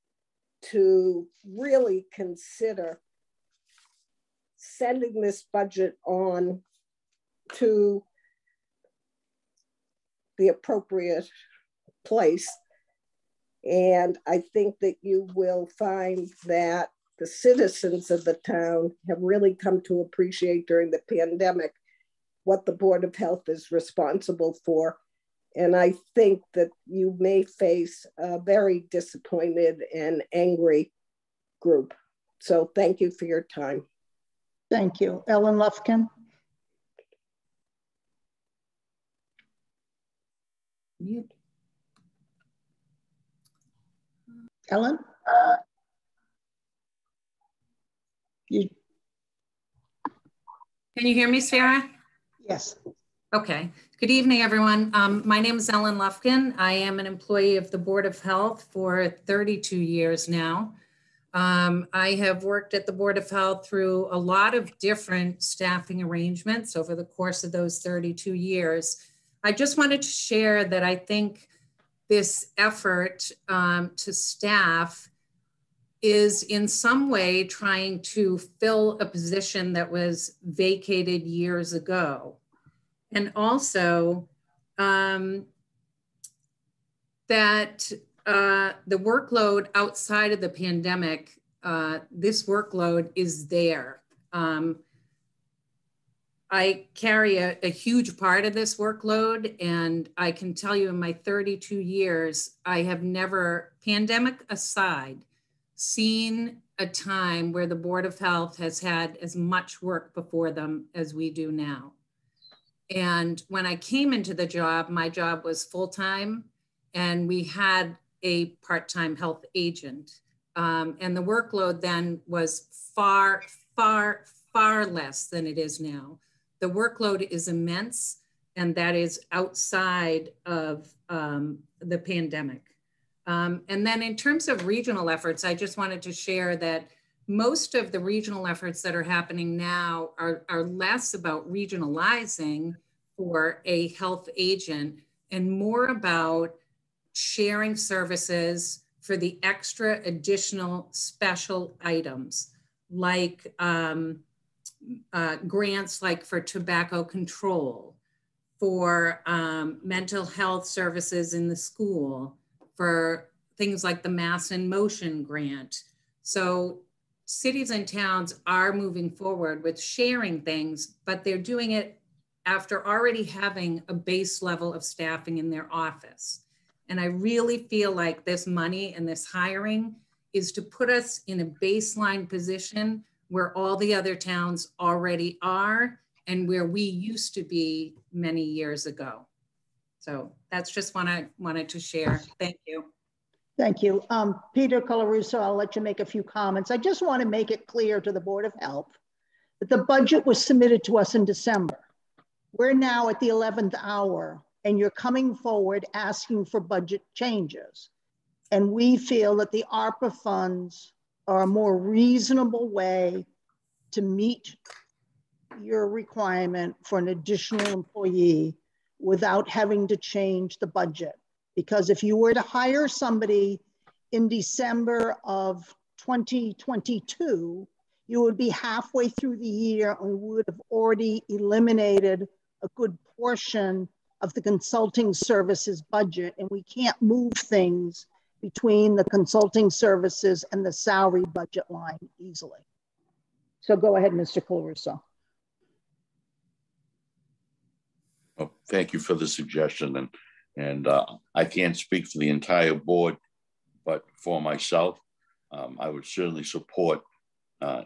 Speaker 7: to really consider sending this budget on to the appropriate place. And I think that you will find that the citizens of the town have really come to appreciate during the pandemic what the Board of Health is responsible for. And I think that you may face a very disappointed and angry group. So thank you for your time.
Speaker 2: Thank you. Ellen Lufkin.
Speaker 15: Mute.
Speaker 2: Ellen?
Speaker 15: Can you hear me, Sarah?
Speaker 2: Yes.
Speaker 15: Okay. Good evening, everyone. My name is Ellen Lufkin. I am an employee of the Board of Health for 32 years now. I have worked at the Board of Health through a lot of different staffing arrangements over the course of those 32 years. I just wanted to share that I think this effort to staff is in some way trying to fill a position that was vacated years ago. And also that the workload outside of the pandemic, this workload is there. I carry a huge part of this workload, and I can tell you in my 32 years, I have never, pandemic aside, seen a time where the Board of Health has had as much work before them as we do now. And when I came into the job, my job was full-time, and we had a part-time health agent. And the workload then was far, far, far less than it is now. The workload is immense, and that is outside of the pandemic. And then in terms of regional efforts, I just wanted to share that most of the regional efforts that are happening now are less about regionalizing for a health agent and more about sharing services for the extra additional special items like grants like for tobacco control, for mental health services in the school, for things like the Mass in Motion grant. So cities and towns are moving forward with sharing things, but they're doing it after already having a base level of staffing in their office. And I really feel like this money and this hiring is to put us in a baseline position where all the other towns already are and where we used to be many years ago. So that's just what I wanted to share. Thank you.
Speaker 2: Thank you. Peter Colarusso, I'll let you make a few comments. I just want to make it clear to the Board of Health that the budget was submitted to us in December. We're now at the 11th hour, and you're coming forward asking for budget changes. And we feel that the ARPA funds are a more reasonable way to meet your requirement for an additional employee without having to change the budget. Because if you were to hire somebody in December of 2022, you would be halfway through the year and we would have already eliminated a good portion of the consulting services budget, and we can't move things between the consulting services and the salary budget line easily. So go ahead, Mr. Colarusso.
Speaker 1: Well, thank you for the suggestion. And I can't speak for the entire board, but for myself, I would certainly support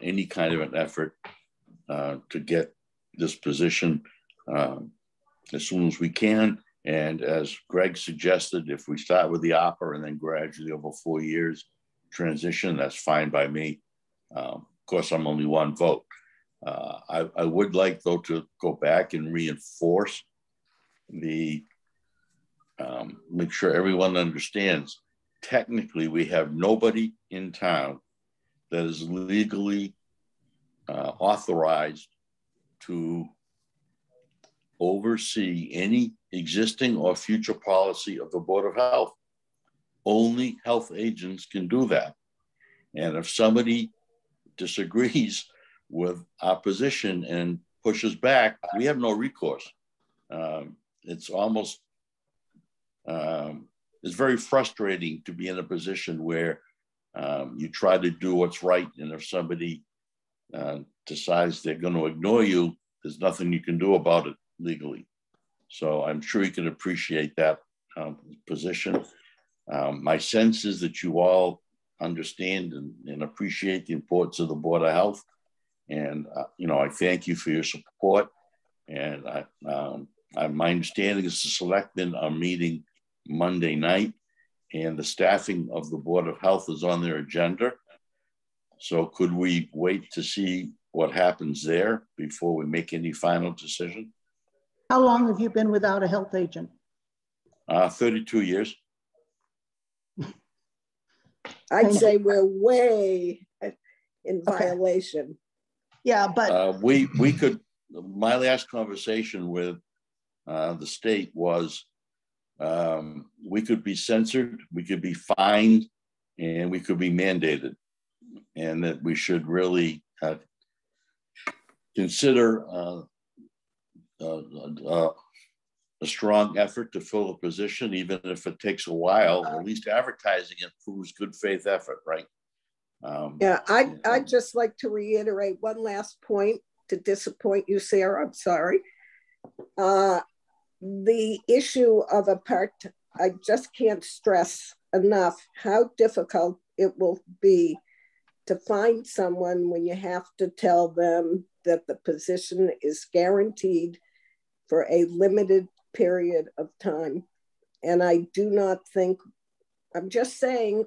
Speaker 1: any kind of an effort to get this position as soon as we can. And as Greg suggested, if we start with the ARPA and then gradually over 4 years transition, that's fine by me. Of course, I'm only one vote. I would like, though, to go back and reinforce the, make sure everyone understands, technically we have nobody in town that is legally authorized to oversee any existing or future policy of the Board of Health. Only health agents can do that. And if somebody disagrees with our position and pushes back, we have no recourse. It's almost, it's very frustrating to be in a position where you try to do what's right, and if somebody decides they're going to ignore you, there's nothing you can do about it legally. So I'm sure you can appreciate that position. My sense is that you all understand and appreciate the importance of the Board of Health. And, you know, I thank you for your support. And my understanding is the selectmen are meeting Monday night, and the staffing of the Board of Health is on their agenda. So could we wait to see what happens there before we make any final decision?
Speaker 2: How long have you been without a health agent?
Speaker 1: 32 years.
Speaker 7: I'd say we're way in violation.
Speaker 2: Okay. Yeah, but
Speaker 1: we could. My last conversation with the state was we could be censored, we could be fined, and we could be mandated, and that we should really consider a strong effort to fill a position, even if it takes a while. At least advertising it proves good faith effort, right?
Speaker 7: Yeah, I'd just like to reiterate one last point to disappoint you, Sarah. I'm sorry. The issue of I just can't stress enough how difficult it will be to find someone when you have to tell them that the position is guaranteed for a limited period of time. And I do not think, I'm just saying,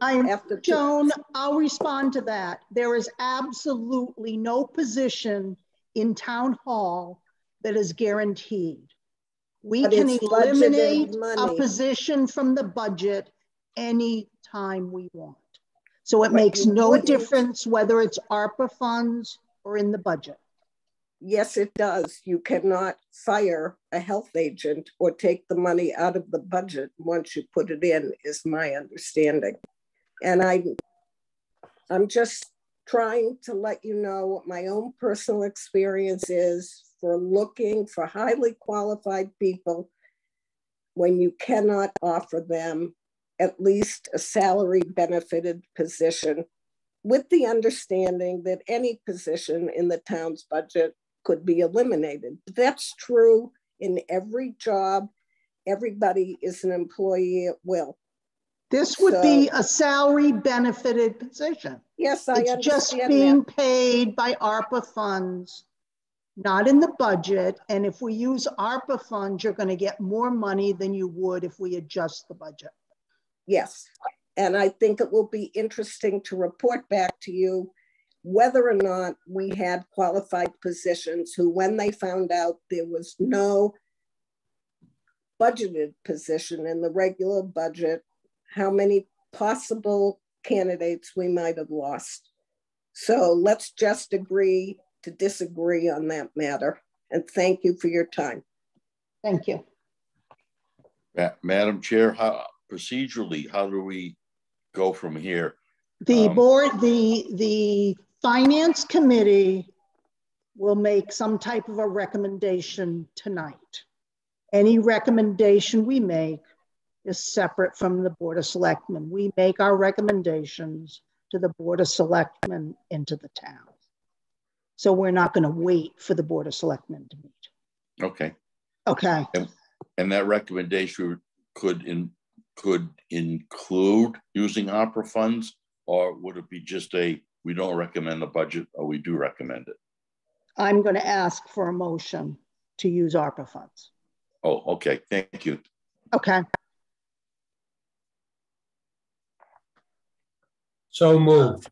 Speaker 2: Joan, I'll respond to that. There is absolutely no position in town hall that is guaranteed. We can eliminate a position from the budget any time we want. So it makes no difference whether it's ARPA funds or in the budget.
Speaker 7: Yes, it does. You cannot fire a health agent or take the money out of the budget once you put it in, is my understanding. And I'm just trying to let you know what my own personal experience is for looking for highly qualified people when you cannot offer them at least a salary benefited position, with the understanding that any position in the town's budget could be eliminated. That's true in every job. Everybody is an employee at will.
Speaker 2: This would be a salary benefited position.
Speaker 7: Yes, I understand.
Speaker 2: It's just being paid by ARPA funds, not in the budget. And if we use ARPA funds, you're going to get more money than you would if we adjust the budget.
Speaker 7: Yes, and I think it will be interesting to report back to you whether or not we had qualified positions who, when they found out there was no budgeted position in the regular budget, how many possible candidates we might have lost. So let's just agree to disagree on that matter. And thank you for your time.
Speaker 2: Thank you.
Speaker 1: Madam Chair, procedurally, how do we go from here?
Speaker 2: The board, the Finance Committee will make some type of a recommendation tonight. Any recommendation we make is separate from the Board of Selectmen. We make our recommendations to the Board of Selectmen and to the town. So we're not going to wait for the Board of Selectmen to meet.
Speaker 1: Okay.
Speaker 2: Okay.
Speaker 1: And that recommendation could include using ARPA funds, or would it be just we don't recommend the budget, or we do recommend it?
Speaker 2: I'm going to ask for a motion to use ARPA funds.
Speaker 1: Oh, okay. Thank you.
Speaker 2: Okay.
Speaker 8: So moved.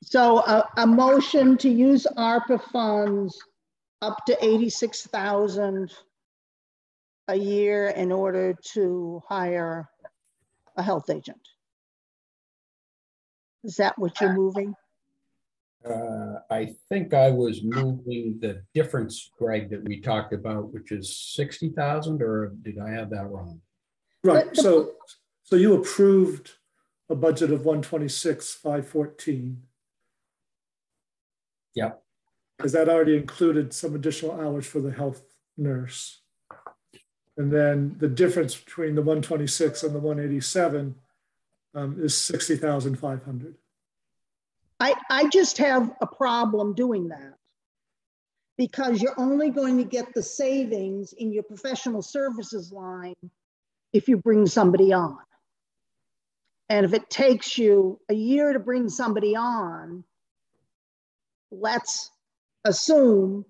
Speaker 2: So a motion to use ARPA funds up to $86,000 a year in order to hire a health agent. Is that what you're moving?
Speaker 8: I think I was moving the difference, Greg, that we talked about, which is 60,000, or did I have that wrong?
Speaker 11: Right. So you approved a budget of 126,514.
Speaker 8: Yep.
Speaker 11: Because that already included some additional hours for the health nurse. And then the difference between the 126 and the 187 is 60,500.
Speaker 2: I just have a problem doing that because you're only going to get the savings in your professional services line if you bring somebody on. And if it takes you a year to bring somebody on, let's assume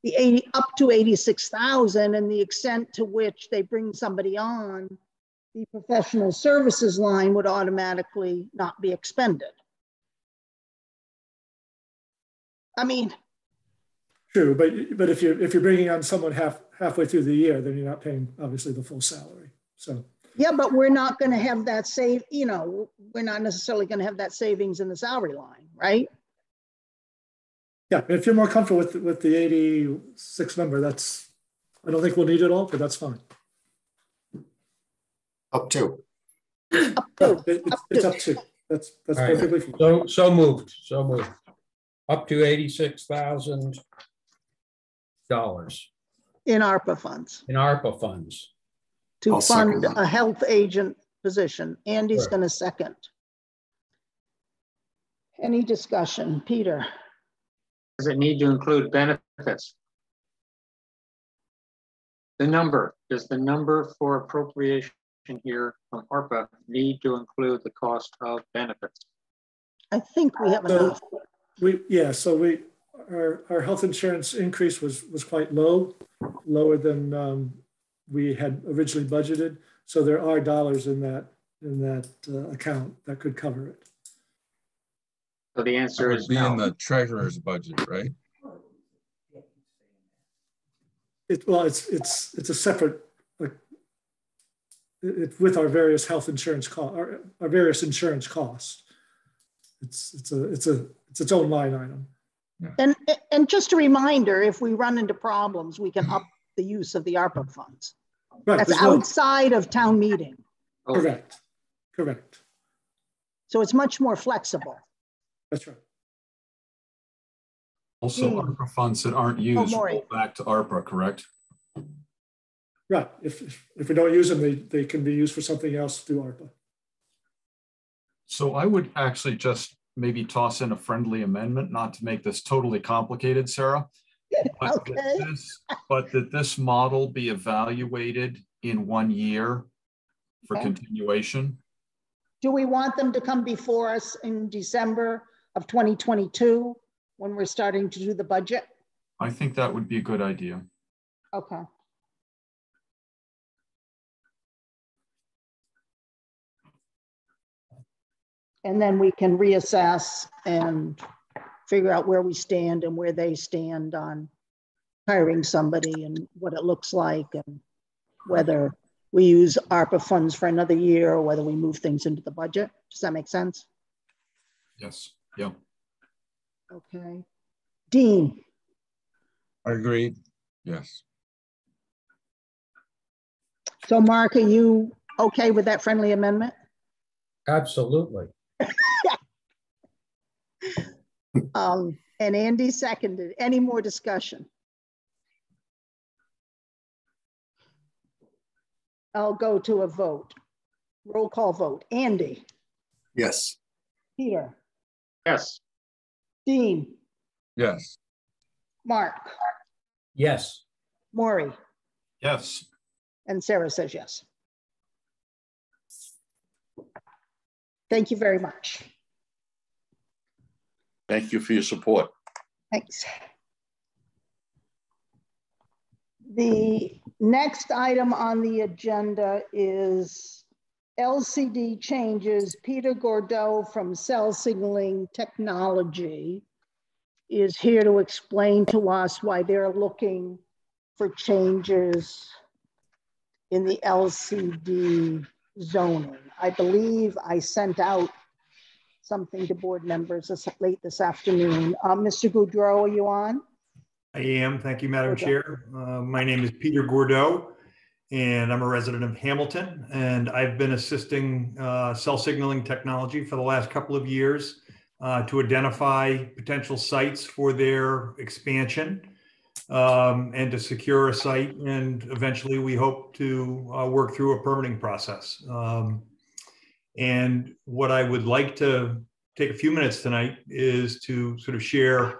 Speaker 2: the up to 86,000 and the extent to which they bring somebody on, the professional services line would automatically not be expended. I mean,
Speaker 11: true, but if you're bringing on someone halfway through the year, then you're not paying obviously the full salary. So
Speaker 2: Yeah, but we're not going to have that save, you know, we're not necessarily going to have that savings in the salary line, right?
Speaker 11: Yeah, if you're more comfortable with the 86 number, that's, I don't think we'll need it all, but that's fine.
Speaker 3: Up to.
Speaker 2: Up to.
Speaker 11: It's up to. That's
Speaker 8: All
Speaker 11: perfectly
Speaker 8: right.
Speaker 11: fine.
Speaker 8: So moved. So moved. Up to $86,000
Speaker 2: In ARPA funds.
Speaker 8: in ARPA funds.
Speaker 2: To
Speaker 3: I'll
Speaker 2: fund
Speaker 3: second that.
Speaker 2: a health agent position. Andy's
Speaker 8: Sure.
Speaker 2: going to second. Any discussion? Peter?
Speaker 9: Does it need to include benefits? Does the number for appropriation here from ARPA need to include the cost of benefits?
Speaker 2: I think we have enough.
Speaker 11: So our health insurance increase was quite low, lower than we had originally budgeted. So there are dollars in that account that could cover it.
Speaker 9: So the answer is
Speaker 4: be
Speaker 9: no.
Speaker 4: in the treasurer's budget, right?
Speaker 11: It's a separate, it's with our various health insurance costs, our various insurance costs. It's its own line item.
Speaker 2: Yeah. And just a reminder, if we run into problems, we can up the use of the ARPA funds.
Speaker 11: Right.
Speaker 2: That's outside of town meeting.
Speaker 11: Correct.
Speaker 2: So it's much more flexible.
Speaker 11: That's right.
Speaker 13: Also, ARPA funds that aren't used roll back to ARPA, correct?
Speaker 11: Right. If we don't use them, they can be used for something else through ARPA.
Speaker 13: So I would actually just maybe toss in a friendly amendment, not to make this totally complicated, Sarah. But
Speaker 2: okay.
Speaker 13: that this model be evaluated in 1 year for continuation.
Speaker 2: Do we want them to come before us in December of 2022 when we're starting to do the budget?
Speaker 13: I think that would be a good idea.
Speaker 2: Okay. And then we can reassess and figure out where we stand and where they stand on hiring somebody and what it looks like and whether we use ARPA funds for another year or whether we move things into the budget. Does that make sense?
Speaker 13: Yes. Yeah.
Speaker 2: Okay. Dean.
Speaker 4: Agreed. Yes.
Speaker 2: So Mark, are you okay with that friendly amendment?
Speaker 8: Absolutely.
Speaker 2: And Andy seconded. Any more discussion? I'll go to a vote. Roll call vote. Andy?
Speaker 3: Yes.
Speaker 2: Peter?
Speaker 9: Yes.
Speaker 2: Dean?
Speaker 4: Yes.
Speaker 2: Mark?
Speaker 8: Yes.
Speaker 2: Maury?
Speaker 13: Yes.
Speaker 2: And Sarah says yes. Thank you very much.
Speaker 1: Thank you for your support.
Speaker 2: Thanks. The next item on the agenda is LCD changes. Peter Gordeau from Cell Signaling Technology is here to explain to us why they're looking for changes in the LCD zoning. I believe I sent out something to board members late this afternoon. Mr. Goudreau, are you on?
Speaker 16: I am. Thank you, Madam Chair. My name is Peter Gordeau, and I'm a resident of Hamilton, and I've been assisting Cell Signaling Technology for the last couple of years to identify potential sites for their expansion and to secure a site, and eventually we hope to work through a permitting process. And what I would like to take a few minutes tonight is to sort of share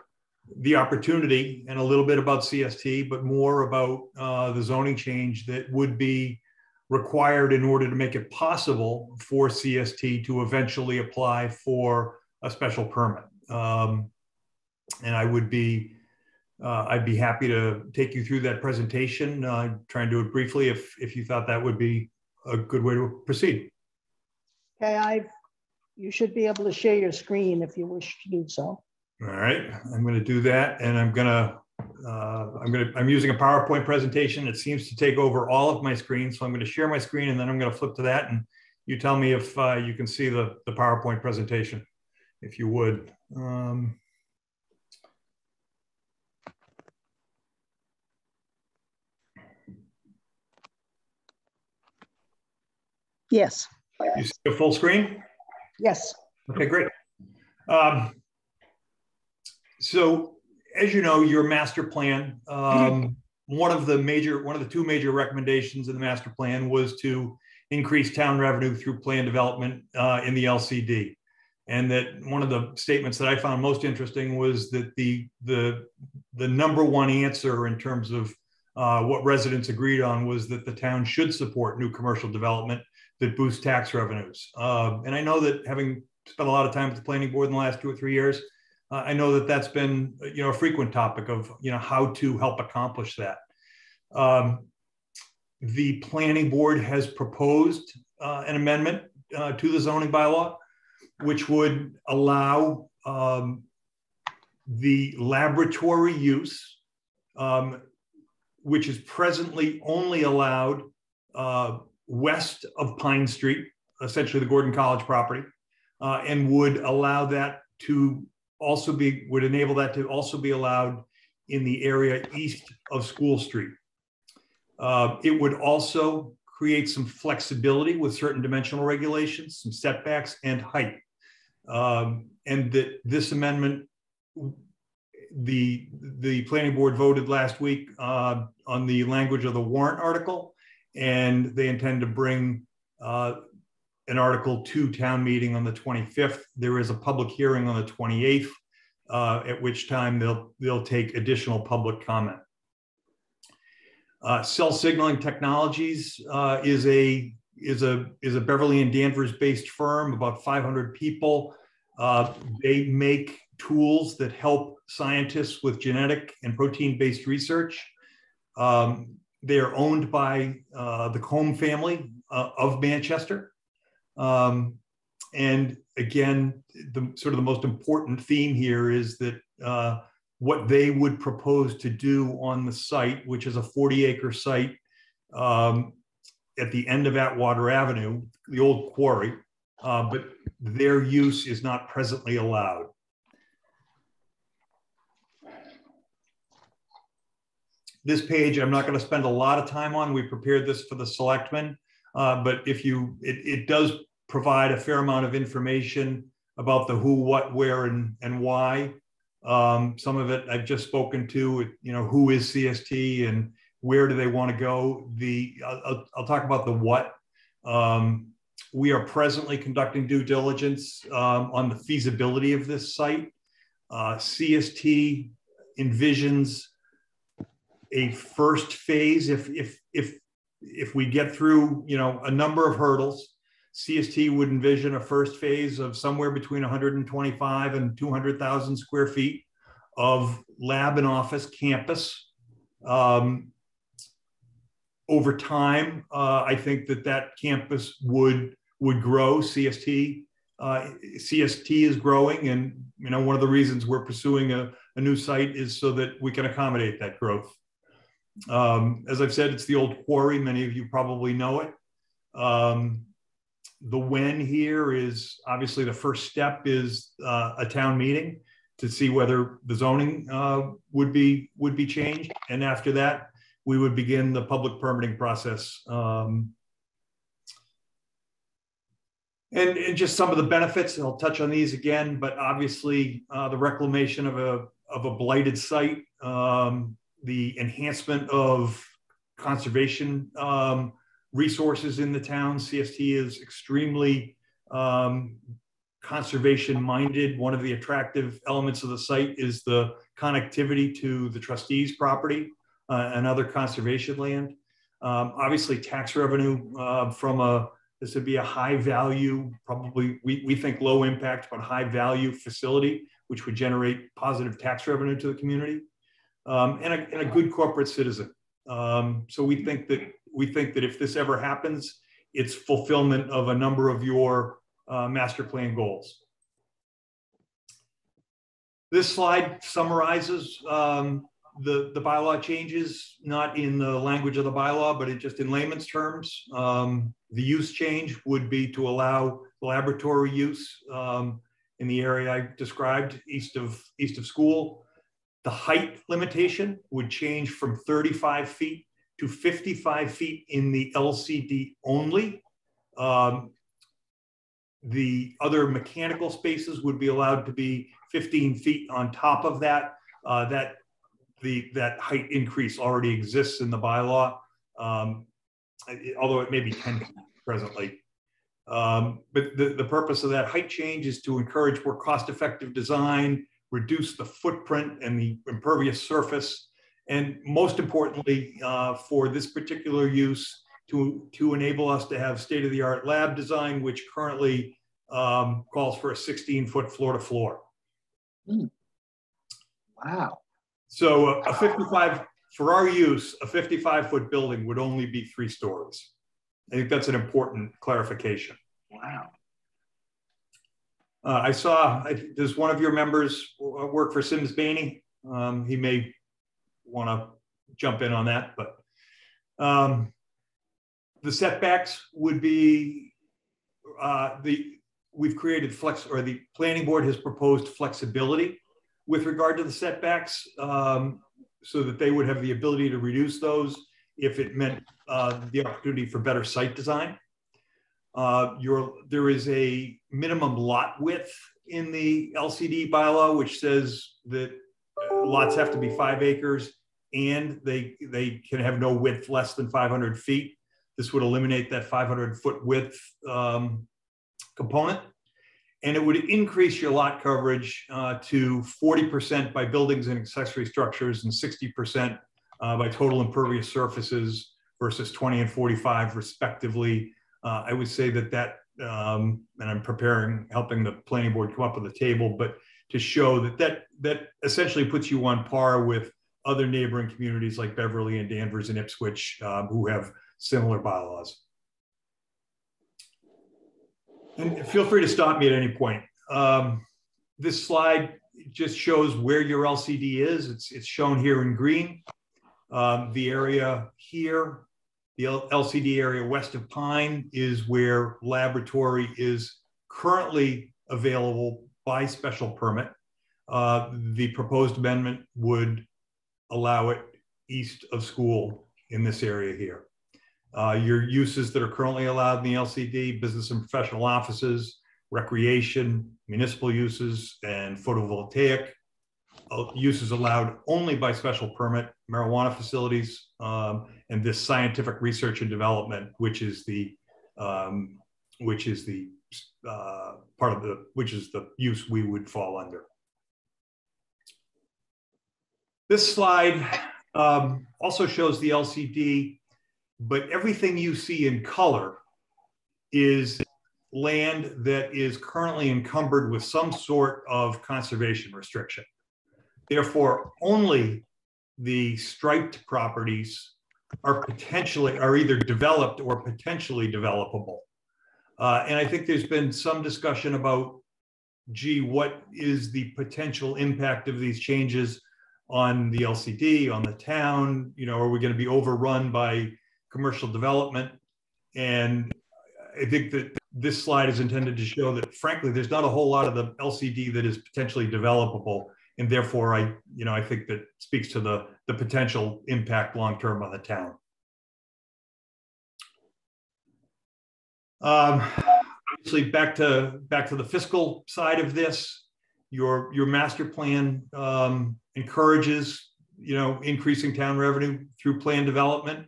Speaker 16: the opportunity and a little bit about CST, but more about the zoning change that would be required in order to make it possible for CST to eventually apply for a special permit. And I would be, I'd be happy to take you through that presentation, try and do it briefly if you thought that would be a good way to proceed.
Speaker 2: Okay, you should be able to share your screen if you wish to do so.
Speaker 16: All right, I'm going to do that, and I'm going to I'm using a PowerPoint presentation. It seems to take over all of my screen. So I'm going to share my screen and then I'm going to flip to that. And you tell me if you can see the PowerPoint presentation, if you would.
Speaker 2: Yes.
Speaker 16: You see the full screen?
Speaker 2: Yes.
Speaker 16: Okay, great. So as you know, your master plan, one of the two major recommendations in the master plan was to increase town revenue through plan development in the LCD. And that one of the statements that I found most interesting was that the number one answer in terms of what residents agreed on was that the town should support new commercial development that boosts tax revenues. And I know that, having spent a lot of time with the planning board in the last 2 or 3 years, I know that that's been, a frequent topic of, how to help accomplish that. The planning board has proposed an amendment to the zoning bylaw, which would allow the laboratory use, which is presently only allowed west of Pine Street, essentially the Gordon College property, and would allow that to would enable that to also be allowed in the area east of School Street. It would also create some flexibility with certain dimensional regulations, some setbacks and height. And that this amendment, the planning board voted last week on the language of the warrant article, and they intend to bring an article to town meeting on the 25th. There is a public hearing on the 28th, at which time they'll take additional public comment. Cell Signaling Technologies is a Beverly and Danvers based firm, about 500 people. They make tools that help scientists with genetic and protein based research. They are owned by the Combe family of Manchester. And again, the most important theme here is that what they would propose to do on the site, which is a 40-acre site at the end of Atwater Avenue, the old quarry, but their use is not presently allowed. This page, I'm not going to spend a lot of time on. We prepared this for the selectmen, but it does provide a fair amount of information about the who, what, where, and why. Some of it I've just spoken to, who is CST and where do they want to go? I'll talk about the what. We are presently conducting due diligence on the feasibility of this site. CST envisions a first phase if we get through a number of hurdles. CST would envision a first phase of somewhere between 125 and 200,000 square feet of lab and office campus. Over time, I think that campus would grow. CST is growing, and one of the reasons we're pursuing a new site is so that we can accommodate that growth. As I've said, it's the old quarry. Many of you probably know it. The when here is obviously the first step is a town meeting to see whether the zoning would be changed, and after that we would begin the public permitting process. And just some of the benefits, and I'll touch on these again, but obviously the reclamation of a blighted site, the enhancement of conservation resources in the town. CST is extremely conservation minded. One of the attractive elements of the site is the connectivity to the trustees' property and other conservation land. Obviously tax revenue this would be a high value, probably we think low impact, but high value facility, which would generate positive tax revenue to the community, and a good corporate citizen. So we think that if this ever happens, it's fulfillment of a number of your master plan goals. This slide summarizes the bylaw changes, not in the language of the bylaw, but just in layman's terms. The use change would be to allow laboratory use in the area I described east of school. The height limitation would change from 35 feet to 55 feet in the LCD only. The other mechanical spaces would be allowed to be 15 feet on top of that. That height increase already exists in the bylaw, although it may be 10 feet presently. But the purpose of that height change is to encourage more cost-effective design, reduce the footprint and the impervious surface, and most importantly, for this particular use, to enable us to have state-of-the-art lab design, which currently calls for a 16-foot floor-to-floor.
Speaker 9: Wow.
Speaker 16: So a 55, for our use, a 55-foot building would only be 3 stories. I think that's an important clarification.
Speaker 9: Wow.
Speaker 16: I saw, does one of your members work for Sims Bainey? He may want to jump in on that, but the setbacks would be, we've created the planning board has proposed flexibility with regard to the setbacks so that they would have the ability to reduce those if it meant the opportunity for better site design. There is a minimum lot width in the LCD bylaw, which says that lots have to be 5 acres and they can have no width less than 500 feet. This would eliminate that 500-foot width component. And it would increase your lot coverage to 40% by buildings and accessory structures and 60% by total impervious surfaces versus 20 and 45 respectively. I would say that, and I'm helping the planning board come up with a table, but to show that essentially puts you on par with other neighboring communities like Beverly and Danvers and Ipswich who have similar bylaws. And feel free to stop me at any point. This slide just shows where your LCD is. It's shown here in green. The area here, the LCD area west of Pine, is where laboratory is currently available by special permit. The proposed amendment would allow it east of school in this area here. Your uses that are currently allowed in the LCD: business and professional offices, recreation, municipal uses, and photovoltaic. Uses allowed only by special permit: marijuana facilities, and this scientific research and development, which is the use we would fall under. This slide also shows the LCD, but everything you see in color is land that is currently encumbered with some sort of conservation restriction. Therefore, only the striped properties are either developed or potentially developable. And I think there's been some discussion about, gee, what is the potential impact of these changes on the LCD, on the town? You know, are we going to be overrun by commercial development? And I think that this slide is intended to show that, frankly, there's not a whole lot of the LCD that is potentially developable. And therefore, I think that speaks to the potential impact long-term on the town. Obviously, back to the fiscal side of this, your master plan encourages, increasing town revenue through plan development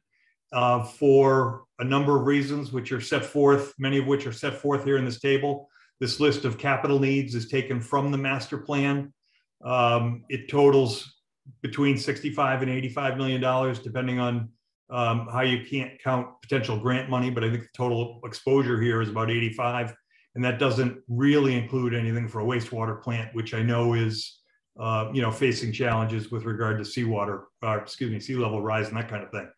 Speaker 16: for a number of reasons, which are set forth, many of which are set forth here in this table. This list of capital needs is taken from the master plan. It totals between $65 and $85 million, depending on how you can't count potential grant money, but I think the total exposure here is about 85. And that doesn't really include anything for a wastewater plant, which I know is, facing challenges with regard to sea level rise and that kind of thing.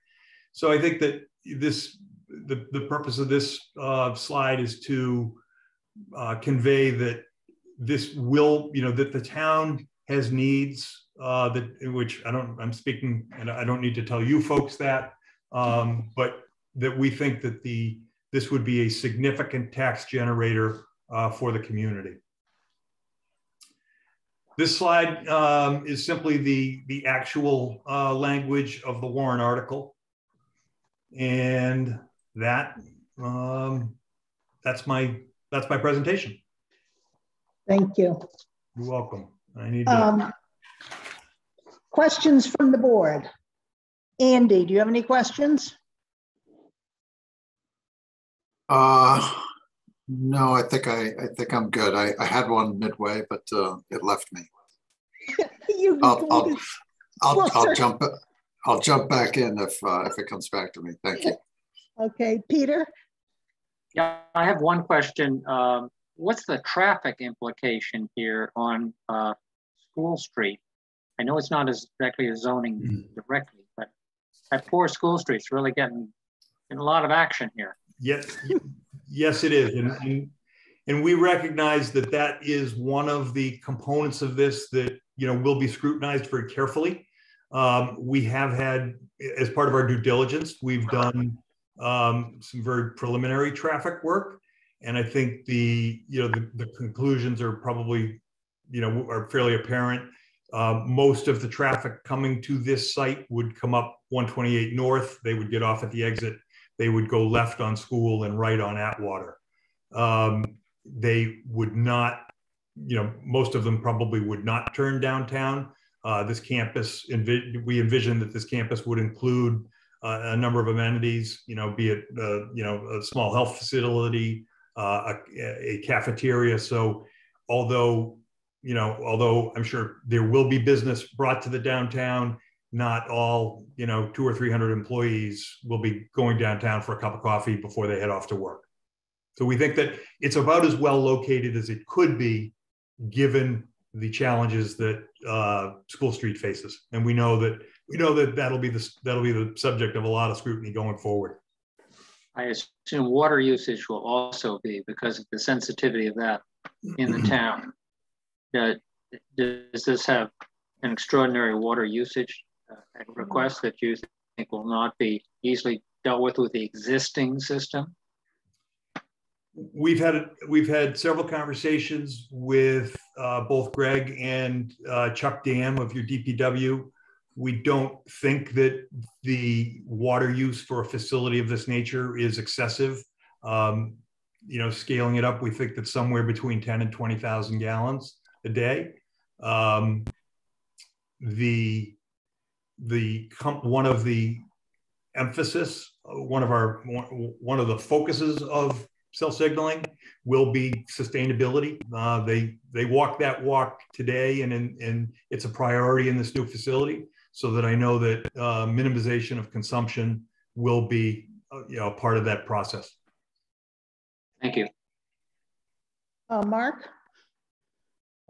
Speaker 16: So I think that the purpose of this slide is to convey that this will, that the town has needs in which I'm speaking, and I don't need to tell you folks that, but that we think that this would be a significant tax generator for the community. This slide is simply the actual language of the warrant article. And that's my presentation.
Speaker 2: Thank you.
Speaker 16: You're welcome. I need to...
Speaker 2: questions from the board. Andy, do you have any questions?
Speaker 3: No, I think I'm good. I had one midway, but it left me. I'll jump back in if it comes back to me. Thank you.
Speaker 2: Okay, Peter.
Speaker 9: Yeah, I have one question. What's the traffic implication here on School Street? I know it's not exactly a zoning directly, but that poor School Street's really getting a lot of action here.
Speaker 16: Yes, it is. And we recognize that is one of the components of this that, will be scrutinized very carefully. We have had, as part of our due diligence, we've done some very preliminary traffic work. And I think the conclusions are probably, are fairly apparent. Most of the traffic coming to this site would come up 128 North. They would get off at the exit. They would go left on School and right on Atwater. They would not, most of them probably would not turn downtown. This campus, we envision that this campus would include a number of amenities, be it, a small health facility, a cafeteria. So although I'm sure there will be business brought to the downtown, not all, 200 or 300 employees will be going downtown for a cup of coffee before they head off to work. So we think that it's about as well located as it could be, given the challenges that School Street faces. And we know that that'll be the subject of a lot of scrutiny going forward.
Speaker 9: I assume water usage will also be, because of the sensitivity of that in the town. Does this have an extraordinary water usage request that you think will not be easily dealt with the existing system?
Speaker 16: We've had several conversations with both Greg and Chuck Dam of your DPW. We don't think that the water use for a facility of this nature is excessive. Scaling it up, we think that somewhere between 10 and 20,000 gallons a day. One of the emphasis, one of the focuses of cell signaling will be sustainability. They walk that walk today, and it's a priority in this new facility, so that I know that minimization of consumption will be part of that process.
Speaker 9: Thank you.
Speaker 2: Mark?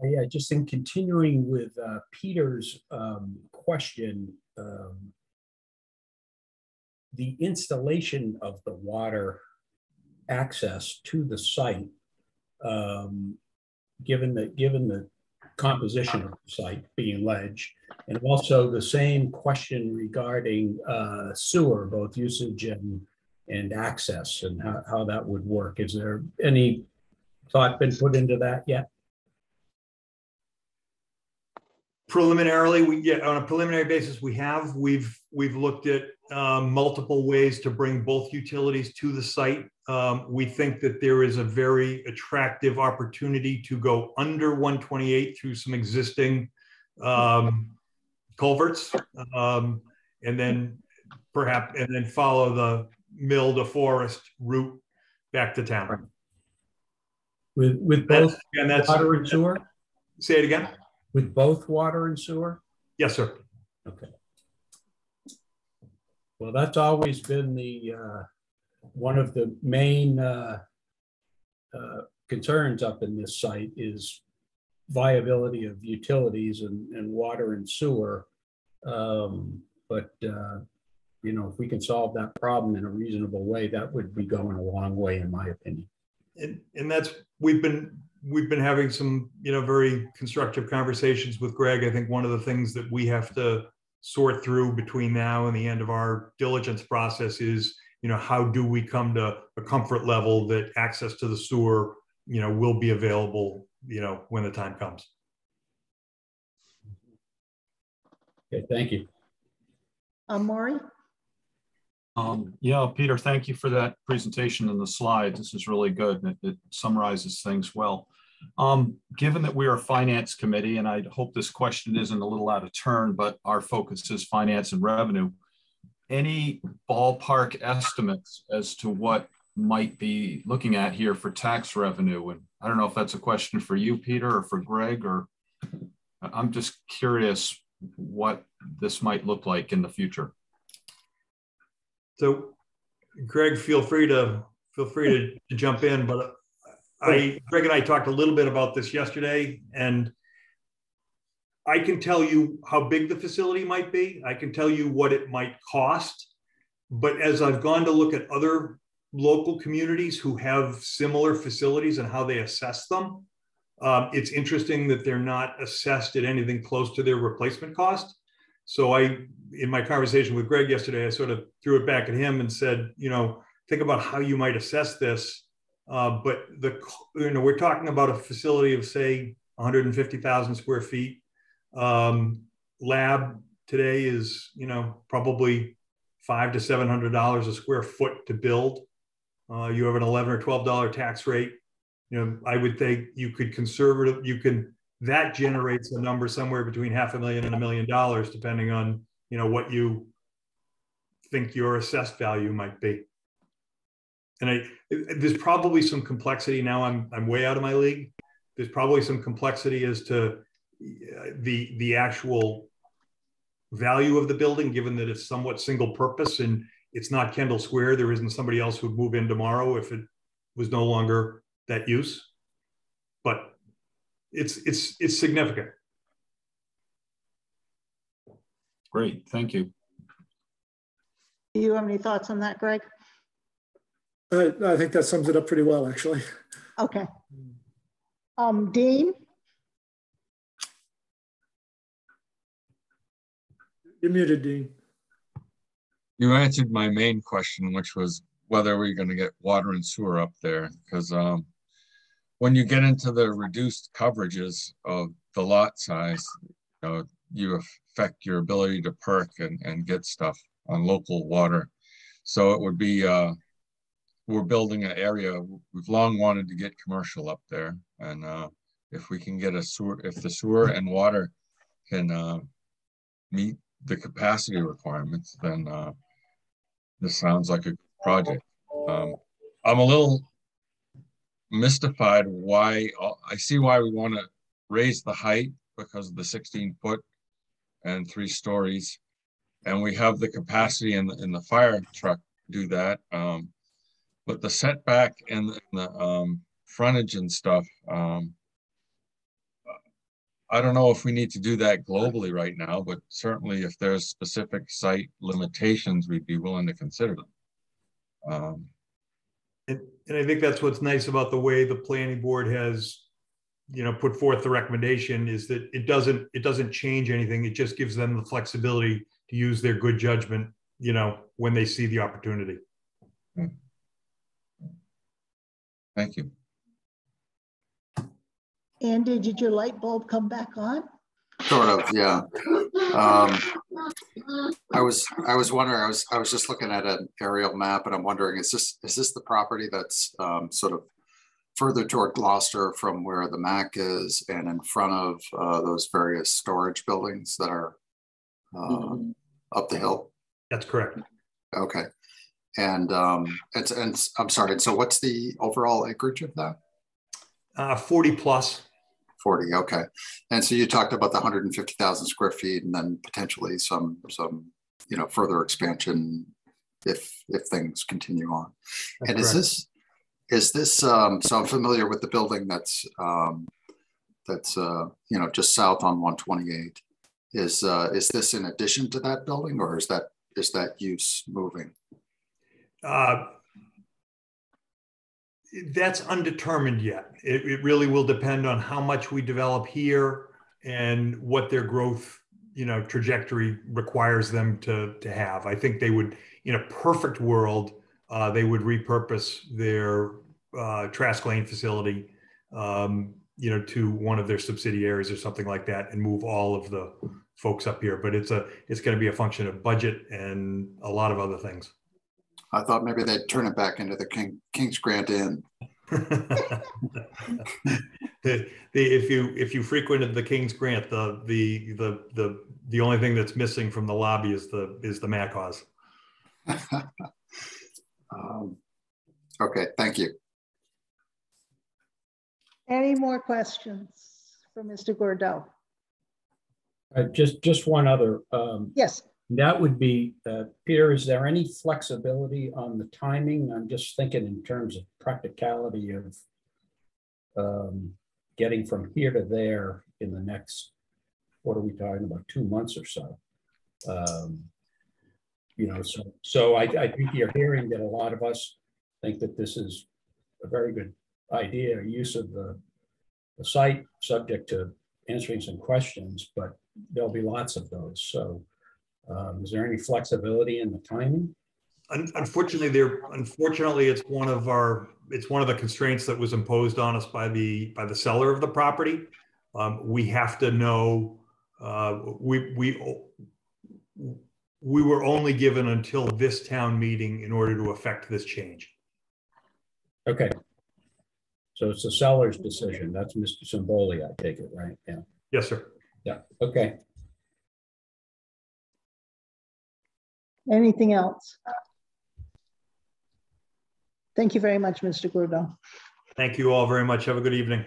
Speaker 8: Yeah, just in continuing with Peter's question, the installation of the water access to the site, given the composition of the site being ledge, and also the same question regarding sewer, both usage and access, and how that would work. Is there any thought been put into that yet?
Speaker 16: Preliminarily, on a preliminary basis, we've looked at multiple ways to bring both utilities to the site. We think that there is a very attractive opportunity to go under 128 through some existing culverts, and then follow the mill to forest route back to town.
Speaker 8: With both water and sewer?
Speaker 16: Say it again.
Speaker 8: With both water and sewer?
Speaker 16: Yes, sir.
Speaker 8: Okay. Well, that's always been the one of the main concerns up in this site is viability of utilities and water and sewer. If we can solve that problem in a reasonable way, that would be going a long way, in my opinion.
Speaker 16: And that's we've been we've been having some, very constructive conversations with Greg. I think one of the things that we have to sort through between now and the end of our diligence process is, how do we come to a comfort level that access to the sewer, will be available, when the time comes.
Speaker 8: Okay, thank you.
Speaker 2: Maury?
Speaker 13: Yeah, Peter, thank you for that presentation and the slides. This is really good. It summarizes things well. Given that we are a finance committee, and I hope this question isn't a little out of turn, but our focus is finance and revenue, any ballpark estimates as to what might be looking at here for tax revenue? And I don't know if that's a question for you, Peter, or for Greg, or I'm just curious what this might look like in the future.
Speaker 16: So, Greg, feel free to jump in, but Greg and I talked a little bit about this yesterday, and I can tell you how big the facility might be. I can tell you what it might cost, but as I've gone to look at other local communities who have similar facilities and how they assess them, it's interesting that they're not assessed at anything close to their replacement cost. So in my conversation with Greg yesterday, I sort of threw it back at him and said, think about how you might assess this. But we're talking about a facility of, say, 150,000 square feet. Lab today is, probably $500 to $700 a square foot to build. You have an $11 or $12 tax rate. I would think you could that generates a number somewhere between $500,000 and $1 million, depending on, what you think your assessed value might be. And there's probably some complexity now. I'm way out of my league. There's probably some complexity as to the actual value of the building, given that it's somewhat single purpose and it's not Kendall Square. There isn't somebody else who'd move in tomorrow if it was no longer that use. But it's significant.
Speaker 13: Great, thank you.
Speaker 2: Do you have any thoughts on that, Greg?
Speaker 11: I think that sums it up pretty well, actually.
Speaker 2: Okay. Dean?
Speaker 11: You're muted, Dean.
Speaker 4: You answered my main question, which was whether we're going to get water and sewer up there, because when you get into the reduced coverages of the lot size, you affect your ability to perk and get stuff on local water. So it would be, we're building an area, we've long wanted to get commercial up there. And if we can get a sewer, if the sewer and water can meet the capacity requirements, then this sounds like a good project. I'm a little mystified why, I see why we want to raise the height because of the 16-foot and 3 stories. And we have the capacity in the fire truck to do that. But the setback and the frontage and stuff, I don't know if we need to do that globally right now, but certainly if there's specific site limitations, we'd be willing to consider them.
Speaker 16: And I think that's what's nice about the way the planning board has, put forth the recommendation, is that it doesn't change anything. It just gives them the flexibility to use their good judgment, when they see the opportunity.
Speaker 4: Thank you.
Speaker 2: Andy, did your light bulb come back on?
Speaker 3: Sort of, yeah. I was wondering. I was just looking at an aerial map, and I'm wondering, is this the property that's sort of further toward Gloucester from where the MAC is, and in front of those various storage buildings that are up the hill?
Speaker 16: That's correct.
Speaker 3: Okay, and I'm sorry. And so, what's the overall acreage of that?
Speaker 16: 40 plus.
Speaker 3: 40, okay. And so you talked about the 150,000 square feet, and then potentially some further expansion if things continue on. That's and correct. Is this so I'm familiar with the building that's just south on 128. Is this in addition to that building, or is that use moving?
Speaker 16: That's undetermined yet. It really will depend on how much we develop here and what their growth, trajectory requires them to have. I think they would, in a perfect world, they would repurpose their Trask Lane facility, to one of their subsidiaries or something like that, and move all of the folks up here. But it's going to be a function of budget and a lot of other things.
Speaker 3: I thought maybe they'd turn it back into the King's Grant Inn.
Speaker 16: If you frequented the King's Grant, the only thing that's missing from the lobby is the Macaw's.
Speaker 3: Okay, thank you.
Speaker 2: Any more questions for Mr. Gordeau?
Speaker 8: Just one other.
Speaker 2: Yes.
Speaker 8: That would be, Peter, is there any flexibility on the timing? I'm just thinking in terms of practicality of getting from here to there in the next, what are we talking about, 2 months or so? So I think you're hearing that a lot of us think that this is a very good idea, use of the site, subject to answering some questions, but there'll be lots of those. So is there any flexibility in the timing?
Speaker 16: Unfortunately, it's one of the constraints that was imposed on us by the seller of the property. We have to know, we were only given until this town meeting in order to affect this change.
Speaker 8: Okay. So it's the seller's decision. That's Mr. Simboli, I take it, right? Yeah.
Speaker 16: Yes, sir.
Speaker 8: Yeah. Okay.
Speaker 2: Anything else? Thank you very much, Mr. Gordeau.
Speaker 16: Thank you all very much. Have a good evening.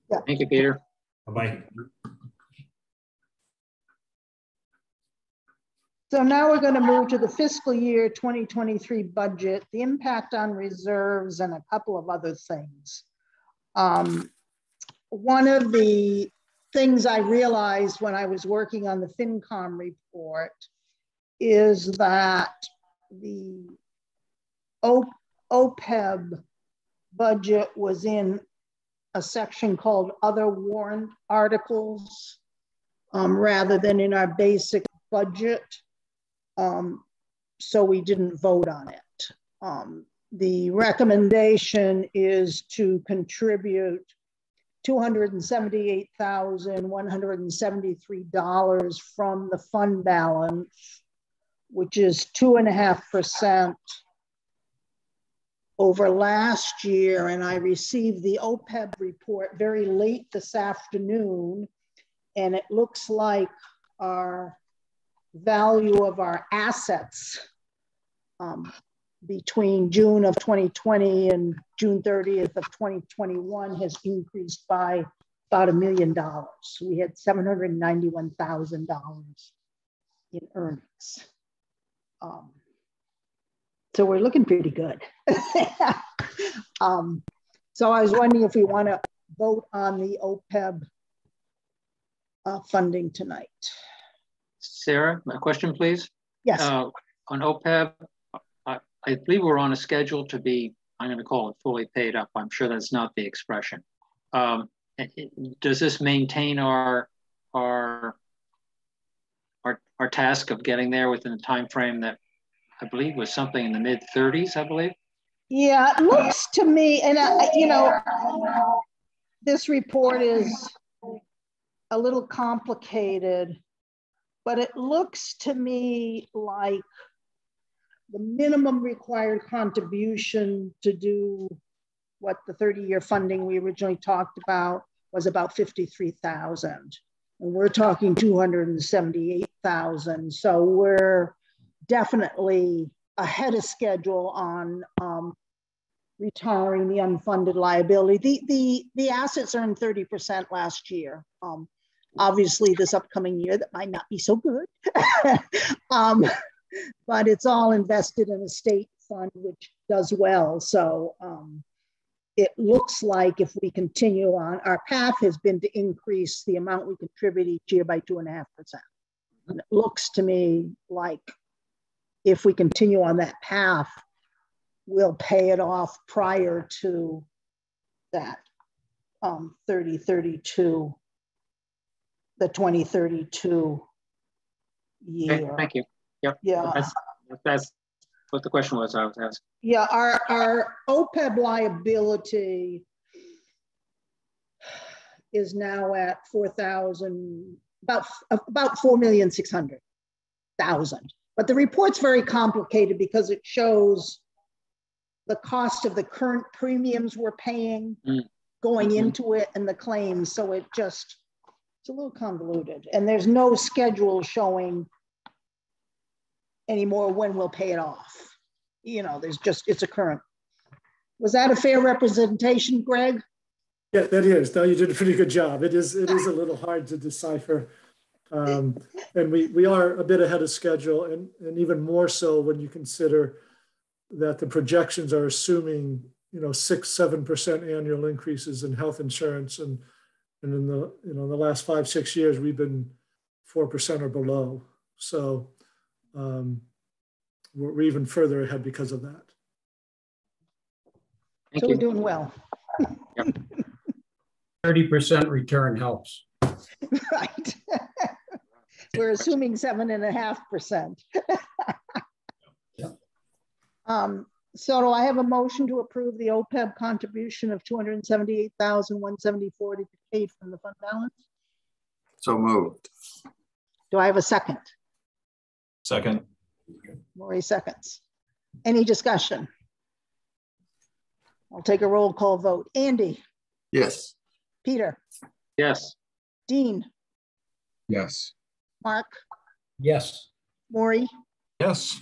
Speaker 2: Yeah.
Speaker 9: Thank you, Peter.
Speaker 16: Bye-bye.
Speaker 2: So now we're going to move to the fiscal year 2023 budget, the impact on reserves, and a couple of other things. One of the things I realized when I was working on the FinCom report is that the OPEB budget was in a section called other warrant articles rather than in our basic budget. So we didn't vote on it. The recommendation is to contribute $278,173 from the fund balance, which is 2.5% over last year. And I received the OPEB report very late this afternoon, and it looks like our value of our assets between June of 2020 and June 30th of 2021 has increased by about $1 million. We had $791,000 in earnings. So we're looking pretty good. So I was wondering if we want to vote on the OPEB funding tonight.
Speaker 9: Sarah, a question, please.
Speaker 2: Yes.
Speaker 9: On OPEB, I believe we're on a schedule to be, I'm going to call it fully paid up. I'm sure that's not the expression. Does this maintain our task of getting there within a time frame that I believe was something in the mid-30s, I believe?
Speaker 2: Yeah, it looks to me, and this report is a little complicated, but it looks to me like the minimum required contribution to do what the 30-year funding we originally talked about was about $53,000. And we're talking $278,000. So we're definitely ahead of schedule on retiring the unfunded liability. The assets earned 30% last year. Obviously this upcoming year that might not be so good. But it's all invested in a state fund, which does well. So it looks like if we continue on, our path has been to increase the amount we contribute each year by 2.5%. And it looks to me like if we continue on that path, we'll pay it off prior to that 3032, the 2032 year.
Speaker 9: Okay, thank you. Yep.
Speaker 2: Yeah.
Speaker 9: That's what the question was I was asking.
Speaker 2: Yeah, our OPEB liability is now at 4,000, about 4,600,000. But the report's very complicated because it shows the cost of the current premiums we're paying going into it and the claims. So it's a little convoluted, and there's no schedule showing anymore when we'll pay it off. You know, it's a current. Was that a fair representation, Greg?
Speaker 11: Yeah, that is. No, you did a pretty good job. It is a little hard to decipher. And we are a bit ahead of schedule, and even more so when you consider that the projections are assuming, 6-7% annual increases in health insurance, and in the the last 5-6 years we've been 4% or below. So we're even further ahead because of that.
Speaker 2: So we're doing well.
Speaker 9: Yep.
Speaker 8: 30% return helps.
Speaker 2: Right. We're assuming 7.5%.
Speaker 8: Yep.
Speaker 2: So do I have a motion to approve the OPEB contribution of $278,174 to be paid from the fund balance?
Speaker 3: So moved.
Speaker 2: Do I have a second?
Speaker 13: Second.
Speaker 2: Maureen seconds. Any discussion? I'll take a roll call vote. Andy?
Speaker 3: Yes.
Speaker 2: Peter?
Speaker 9: Yes.
Speaker 2: Dean?
Speaker 4: Yes.
Speaker 2: Mark?
Speaker 8: Yes.
Speaker 2: Maury?
Speaker 13: Yes.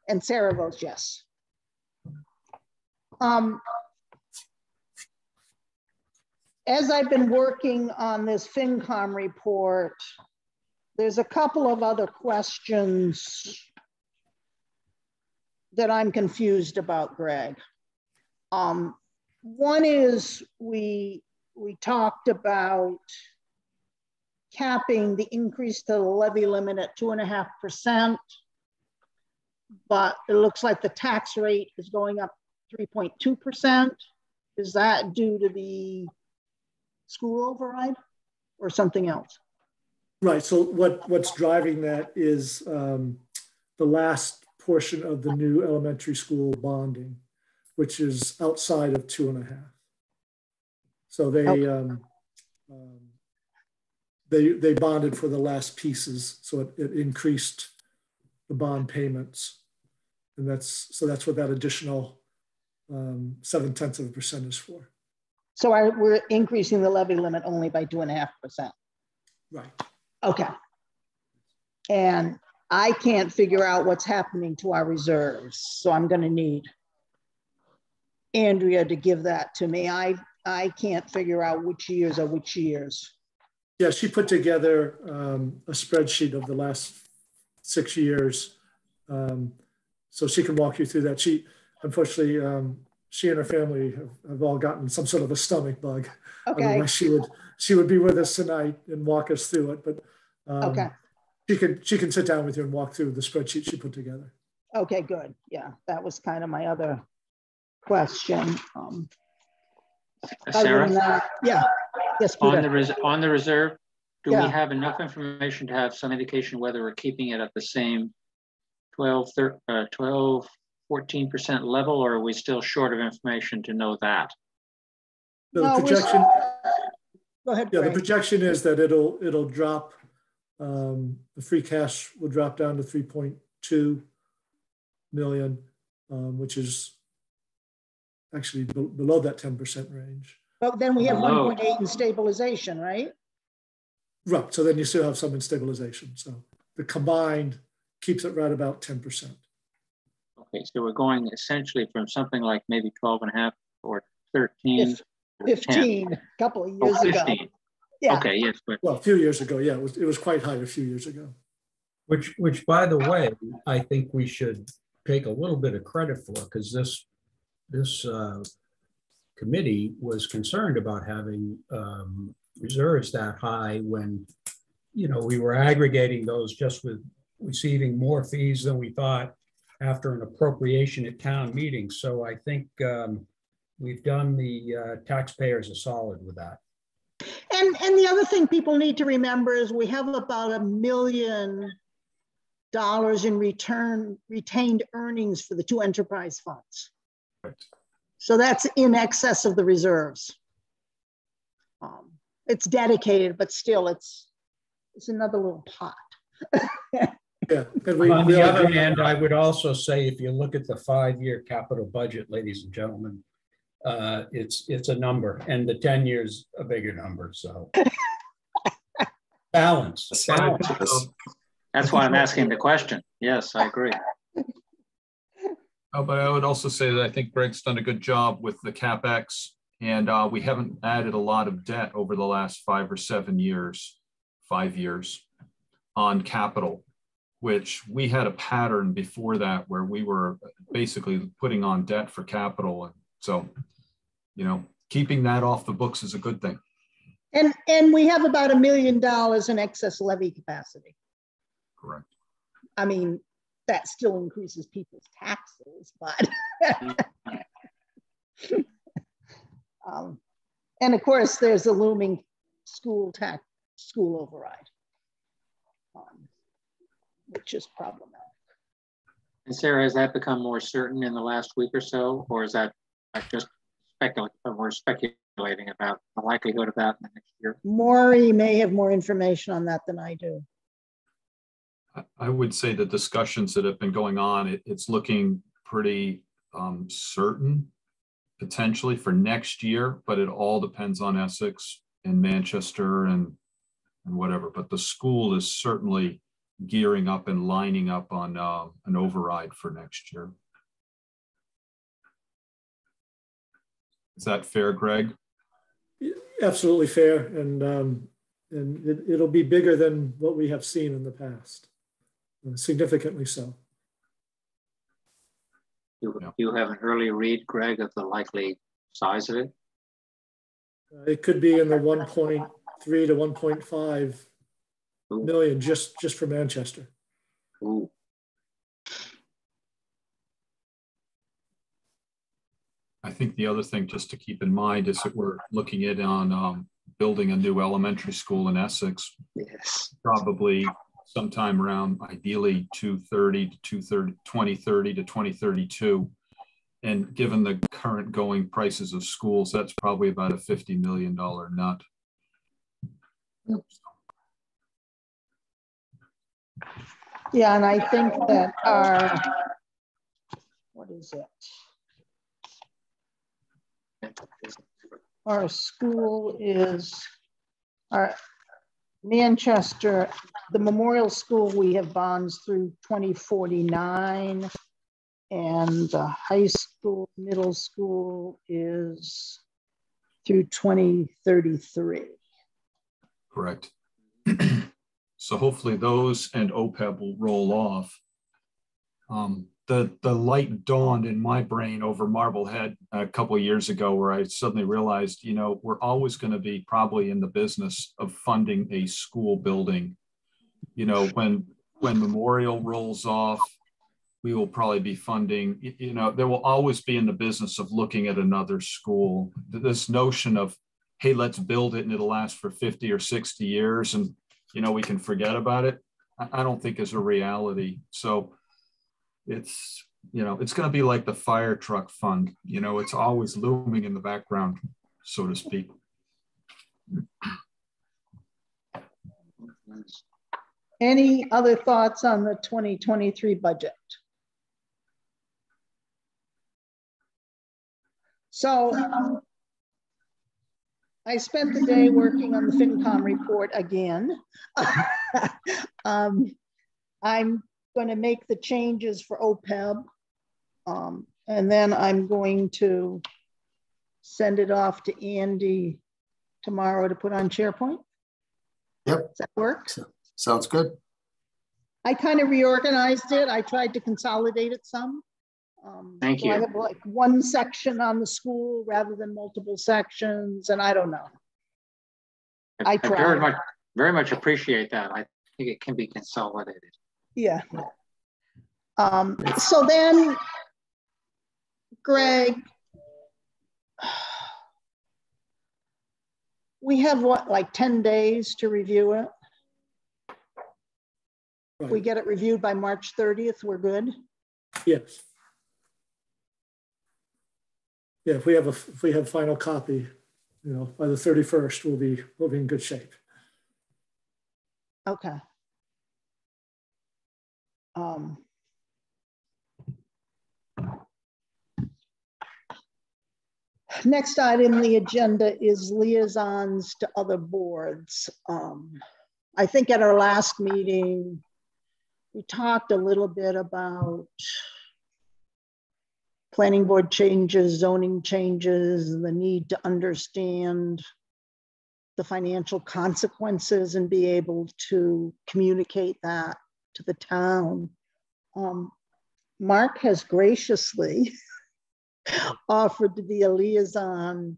Speaker 2: And Sarah votes yes. As I've been working on this FinCom report, there's a couple of other questions that I'm confused about, Greg. One is we talked about capping the increase to the levy limit at 2.5%, but it looks like the tax rate is going up 3.2%. Is that due to the school override or something else?
Speaker 11: Right. So what's driving that is the last portion of the new elementary school bonding, which is outside of 2.5. So they bonded for the last pieces, so it increased the bond payments, and that's what that additional 0.7% is for.
Speaker 2: So we're increasing the levy limit only by 2.5%.
Speaker 11: Right.
Speaker 2: Okay. And I can't figure out what's happening to our reserves, so I'm going to need Andrea to give that to me. I can't figure out which years are which years.
Speaker 11: Yeah, she put together a spreadsheet of the last 6 years, so she can walk you through that. She, unfortunately, she and her family have all gotten some sort of a stomach bug.
Speaker 2: Okay.
Speaker 11: Otherwise, she would be with us tonight and walk us through it. But
Speaker 2: okay,
Speaker 11: she can sit down with you and walk through the spreadsheet she put together.
Speaker 2: Okay, good. Yeah, that was kind of my other question.
Speaker 9: Sarah?
Speaker 2: Yeah. Yes, Peter.
Speaker 9: On the reserve, do
Speaker 2: Yeah.
Speaker 9: we have enough information to have some indication whether we're keeping it at the same 14% level, or are we still short of information to know that?
Speaker 11: So the projection.
Speaker 2: Go ahead.
Speaker 11: Yeah, the projection is that it'll drop. The free cash will drop down to 3.2 million, which is actually below that 10% range.
Speaker 2: But then we have 1.8 in stabilization, right?
Speaker 11: Right. So then you still have some in stabilization. So the combined keeps it right about 10%.
Speaker 9: Okay, so we're going essentially from something like maybe 12.5 or 13.
Speaker 2: 15, a couple of years
Speaker 9: 15.
Speaker 2: ago. Yeah.
Speaker 9: Okay, yes. But
Speaker 11: well, a few years ago, yeah, it was quite high a few years ago.
Speaker 8: Which, by the way, I think we should take a little bit of credit for, because this committee was concerned about having reserves that high when, we were aggregating those just with receiving more fees than we thought after an appropriation at town meeting. So I think, we've done the taxpayers a solid with that.
Speaker 2: And the other thing people need to remember is we have about $1 million in retained earnings for the 2 enterprise funds.
Speaker 13: Right.
Speaker 2: So that's in excess of the reserves. It's dedicated, but still it's another little pot.
Speaker 11: Yeah.
Speaker 8: On the other hand, I would also say, if you look at the 5-year capital budget, ladies and gentlemen, it's a number, and the 10 years a bigger number. So balance.
Speaker 9: That's why I'm asking the question. Yes, I agree.
Speaker 13: Oh, but I would also say that I think Greg's done a good job with the CapEx, and we haven't added a lot of debt over the last 5 or 7 years, 5 years on capital, which we had a pattern before that where we were basically putting on debt for capital. And so, you know, keeping that off the books is a good thing.
Speaker 2: And we have about $1 million in excess levy capacity.
Speaker 13: Correct.
Speaker 2: I mean, that still increases people's taxes, but and of course there's a looming school override, which is problematic.
Speaker 9: And Sarah, has that become more certain in the last week or so, or is that just we're speculating about the likelihood of that in the next year?
Speaker 2: Maury may have more information on that than I do.
Speaker 13: I would say the discussions that have been going on, it's looking pretty certain potentially for next year, but it all depends on Essex and Manchester and whatever. But the school is certainly gearing up and lining up on an override for next year. Is that fair, Greg?
Speaker 11: Absolutely fair, and it'll be bigger than what we have seen in the past, significantly so.
Speaker 9: You have an early read, Greg, of the likely size of it?
Speaker 11: It could be in the 1.3 to 1.5 million just for Manchester.
Speaker 9: Ooh.
Speaker 13: I think the other thing just to keep in mind is that we're looking at on building a new elementary school in Essex.
Speaker 9: Yes.
Speaker 13: Probably sometime around ideally 2030 to 2032. And given the current going prices of schools, that's probably about a $50 million nut.
Speaker 2: Yeah, and I think that what is it? Our school is, our Manchester, the Memorial School, we have bonds through 2049, and the high school, middle school is through 2033.
Speaker 13: Correct. So hopefully those and OPEB will roll off. The light dawned in my brain over Marblehead a couple of years ago, where I suddenly realized, you know, we're always going to be probably in the business of funding a school building. You know, when Memorial rolls off, we will probably be funding, you know, there will always be in the business of looking at another school. This notion of, hey, let's build it and it'll last for 50 or 60 years and, you know, we can forget about it, I don't think is a reality. So it's, you know, it's going to be like the fire truck fund, you know, it's always looming in the background, so to speak.
Speaker 2: Any other thoughts on the 2023 budget? So I spent the day working on the FinCom report again. I'm going to make the changes for OPEB, and then I'm going to send it off to Andy tomorrow to put on SharePoint.
Speaker 3: Yep.
Speaker 2: Does that work?
Speaker 3: Sounds good.
Speaker 2: I kind of reorganized it. I tried to consolidate it some.
Speaker 9: Thank you.
Speaker 2: I have like one section on the school rather than multiple sections, and I don't know.
Speaker 9: I very much appreciate that. I think it can be consolidated.
Speaker 2: Yeah. So then, Greg, We have what, like 10 days to review it? If we get it reviewed by March 30th, we're good?
Speaker 11: Yes. Yeah, if we have final copy, you know, by the 31st, we'll be in good shape.
Speaker 2: Okay. Next item on the agenda is liaisons to other boards. I think at our last meeting, we talked a little bit about planning board changes, zoning changes, and the need to understand the financial consequences and be able to communicate that to the town. Mark has graciously offered to be a liaison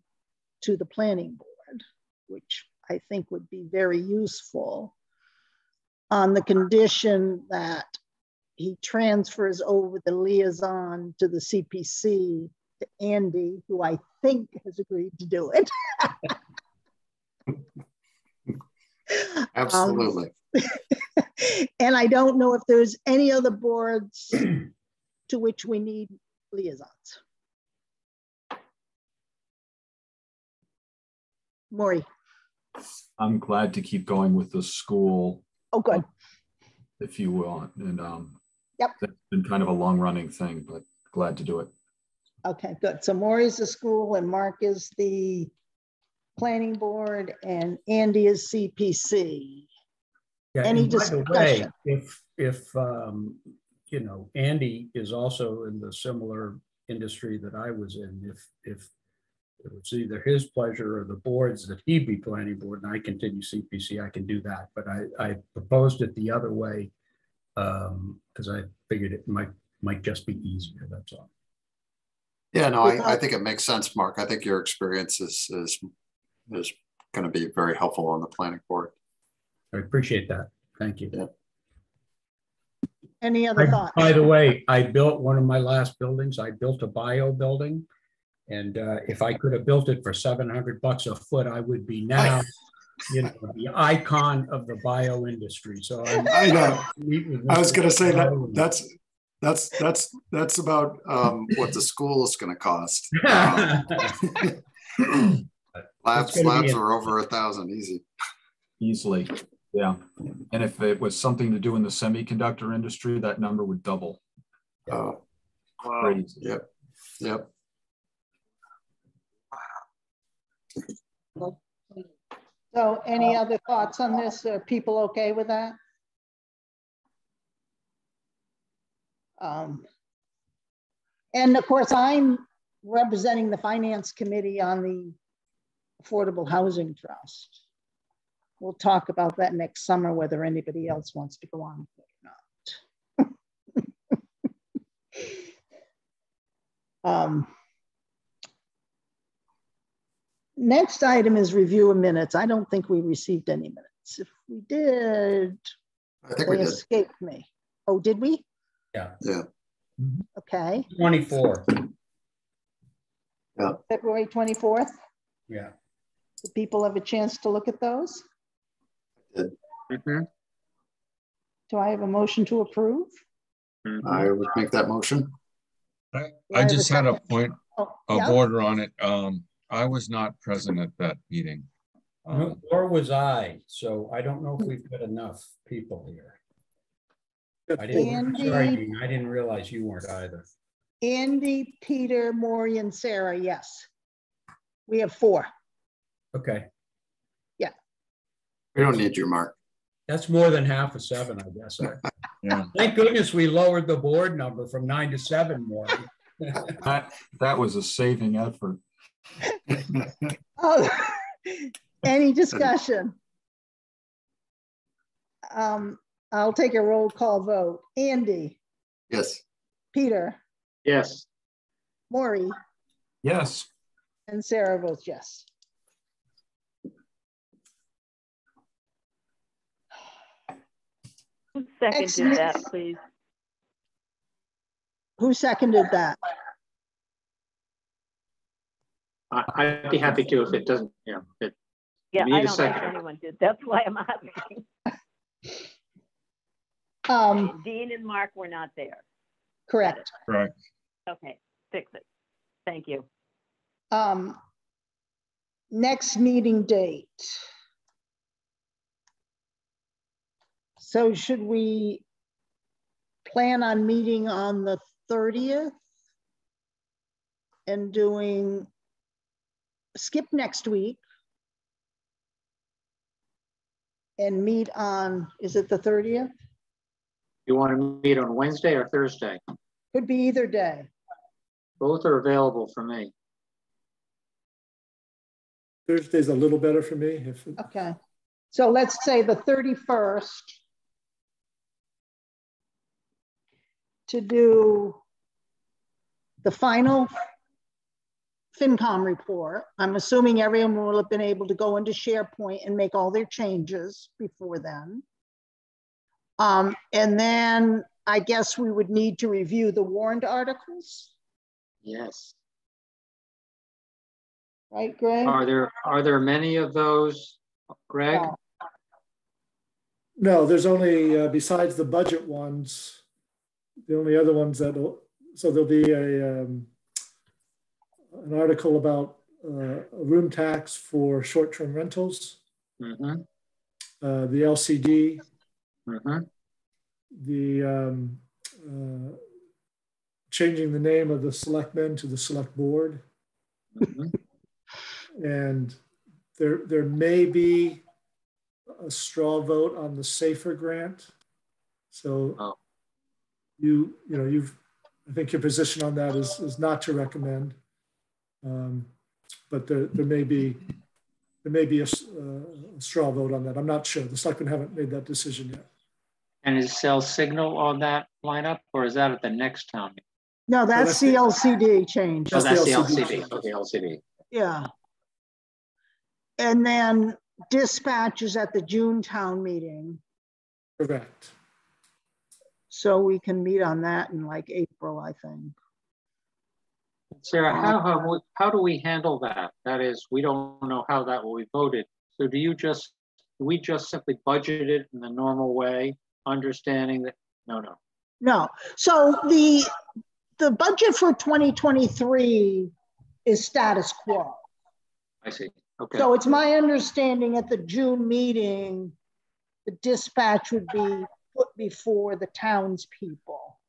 Speaker 2: to the planning board, which I think would be very useful, on the condition that he transfers over the liaison to the CPC to Andy, who I think has agreed to do it.
Speaker 3: Absolutely.
Speaker 2: And I don't know if there's any other boards to which we need liaisons. Maury.
Speaker 13: I'm glad to keep going with the school.
Speaker 2: Oh, good.
Speaker 13: If you will. And
Speaker 2: yep.
Speaker 13: That's been kind of a long running thing, but glad to do it.
Speaker 2: Okay, good. So Maury's the school and Mark is the planning board and Andy is CPC.
Speaker 8: Yeah,
Speaker 2: any
Speaker 8: discussion? By the way, if you know, Andy is also in the similar industry that I was in, if it was either his pleasure or the board's that he be planning board and I continue CPC, I can do that. But I proposed it the other way because I figured it might just be easier, that's all.
Speaker 3: Yeah, no, I think it makes sense, Mark. I think your experience is going to be very helpful on the planning board.
Speaker 8: I appreciate that. Thank you.
Speaker 3: Yeah.
Speaker 2: Any other thoughts?
Speaker 8: By the way, I built one of my last buildings. I built a bio building. And if I could have built it for $700 a foot, I would be now, you know, the icon of the bio industry. So
Speaker 3: I know. I was going to say that's about what the school is going to cost. Labs are over 1,000
Speaker 13: easily. Yeah. And if it was something to do in the semiconductor industry, that number would double.
Speaker 3: Oh,
Speaker 13: crazy.
Speaker 3: Yep. Yep.
Speaker 2: So any other thoughts on this? Are people okay with that? And of course, I'm representing the Finance Committee on the Affordable Housing Trust. We'll talk about that next summer, whether anybody else wants to go on or not. Next item is review of minutes. I don't think we received any minutes. If we did,
Speaker 3: I think we did.
Speaker 2: Escaped me. Oh, did we?
Speaker 8: Yeah.
Speaker 3: Yeah.
Speaker 2: Okay.
Speaker 8: 24.
Speaker 3: Yeah.
Speaker 2: February 24th.
Speaker 8: Yeah.
Speaker 2: Do people have a chance to look at those?
Speaker 3: Did.
Speaker 2: Do I have a motion to approve?
Speaker 3: I would make that motion.
Speaker 4: I just had a point of
Speaker 2: yeah.
Speaker 4: order on it. I was not present at that meeting.
Speaker 8: Nor was I, so I don't know if we've got enough people here. I didn't realize you weren't either.
Speaker 2: Andy, Peter, Maury, and Sarah, yes. We have 4.
Speaker 8: Okay.
Speaker 2: Yeah.
Speaker 3: We don't need you, Mark.
Speaker 8: That's more than half of 7, I guess.
Speaker 4: Yeah.
Speaker 8: Thank goodness we lowered the board number from 9 to 7 more.
Speaker 13: that was a saving effort.
Speaker 2: Oh, any discussion? I'll take a roll call vote. Andy?
Speaker 3: Yes.
Speaker 2: Peter?
Speaker 9: Yes.
Speaker 2: Maury?
Speaker 13: Yes.
Speaker 2: And Sarah votes yes.
Speaker 6: Who seconded that, please?
Speaker 2: Who seconded that?
Speaker 9: I'd be happy to if it doesn't, you know, it,
Speaker 6: Yeah,
Speaker 9: need
Speaker 6: I
Speaker 9: a
Speaker 6: don't think
Speaker 9: second.
Speaker 6: anyone did. That's why I'm asking. Dean and Mark were not there.
Speaker 2: Correct.
Speaker 4: Right.
Speaker 6: Okay, fix it. Thank you.
Speaker 2: Next meeting date. So should we plan on meeting on the 30th and skip next week and meet on, is it the 30th?
Speaker 9: You want to meet on Wednesday or Thursday?
Speaker 2: Could be either day.
Speaker 9: Both are available for me.
Speaker 11: Thursday's a little better for me.
Speaker 2: Okay. So let's say the 31st to do the final FinCom report. I'm assuming everyone will have been able to go into SharePoint and make all their changes before then. And then I guess we would need to review the warrant articles.
Speaker 9: Yes.
Speaker 2: Right, Greg?
Speaker 9: Are there many of those, Greg?
Speaker 11: No, there's only, besides the budget ones, the only other ones so there'll be an article about a room tax for short-term rentals,
Speaker 9: Mm-hmm.
Speaker 11: The LCD,
Speaker 9: Mm-hmm.
Speaker 11: the changing the name of the selectmen to the select board.
Speaker 9: Mm-hmm.
Speaker 11: And there may be a straw vote on the SAFER grant. So I think your position on that is not to recommend, but there may be a straw vote on that. I'm not sure. The selectmen haven't made that decision yet.
Speaker 9: And is Cell Signal on that lineup, or is that at the next town meeting?
Speaker 2: No, that's the LCD change.
Speaker 9: Oh, that's the LCD. Okay, LCD.
Speaker 2: Yeah. And then dispatch is at the June town meeting.
Speaker 11: Correct.
Speaker 2: So we can meet on that in like April, I think.
Speaker 9: Sarah, how do we handle that? That is, we don't know how that will be voted. So do we just simply budget it in the normal way, understanding that, no.
Speaker 2: So the budget for 2023 is status quo.
Speaker 9: I see. Okay.
Speaker 2: So it's my understanding at the June meeting, the dispatch would be put before the townspeople.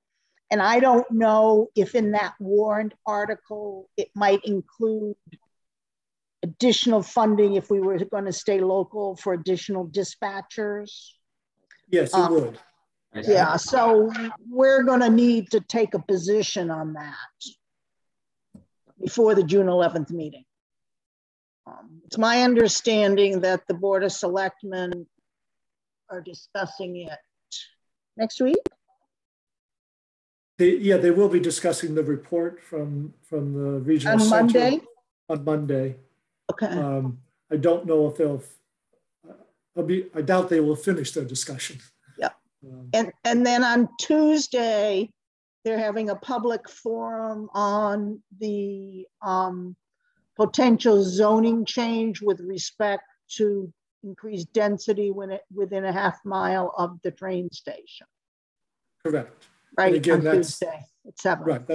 Speaker 2: And I don't know if in that warrant article, it might include additional funding if we were going to stay local for additional dispatchers.
Speaker 11: Yes, it would.
Speaker 2: Yeah, so we're going to need to take a position on that before the June 11th meeting. It's my understanding that the Board of Selectmen are discussing it next week.
Speaker 11: They will be discussing the report from the regional
Speaker 2: on
Speaker 11: center
Speaker 2: Monday.
Speaker 11: On Monday.
Speaker 2: Okay.
Speaker 11: I don't know if I doubt they will finish their discussion.
Speaker 2: Yeah. And then on Tuesday, they're having a public forum on the potential zoning change with respect to increased density within a half mile of the train station.
Speaker 11: Correct.
Speaker 2: Right.
Speaker 11: And again, that's
Speaker 2: Tuesday at 7.
Speaker 11: Right.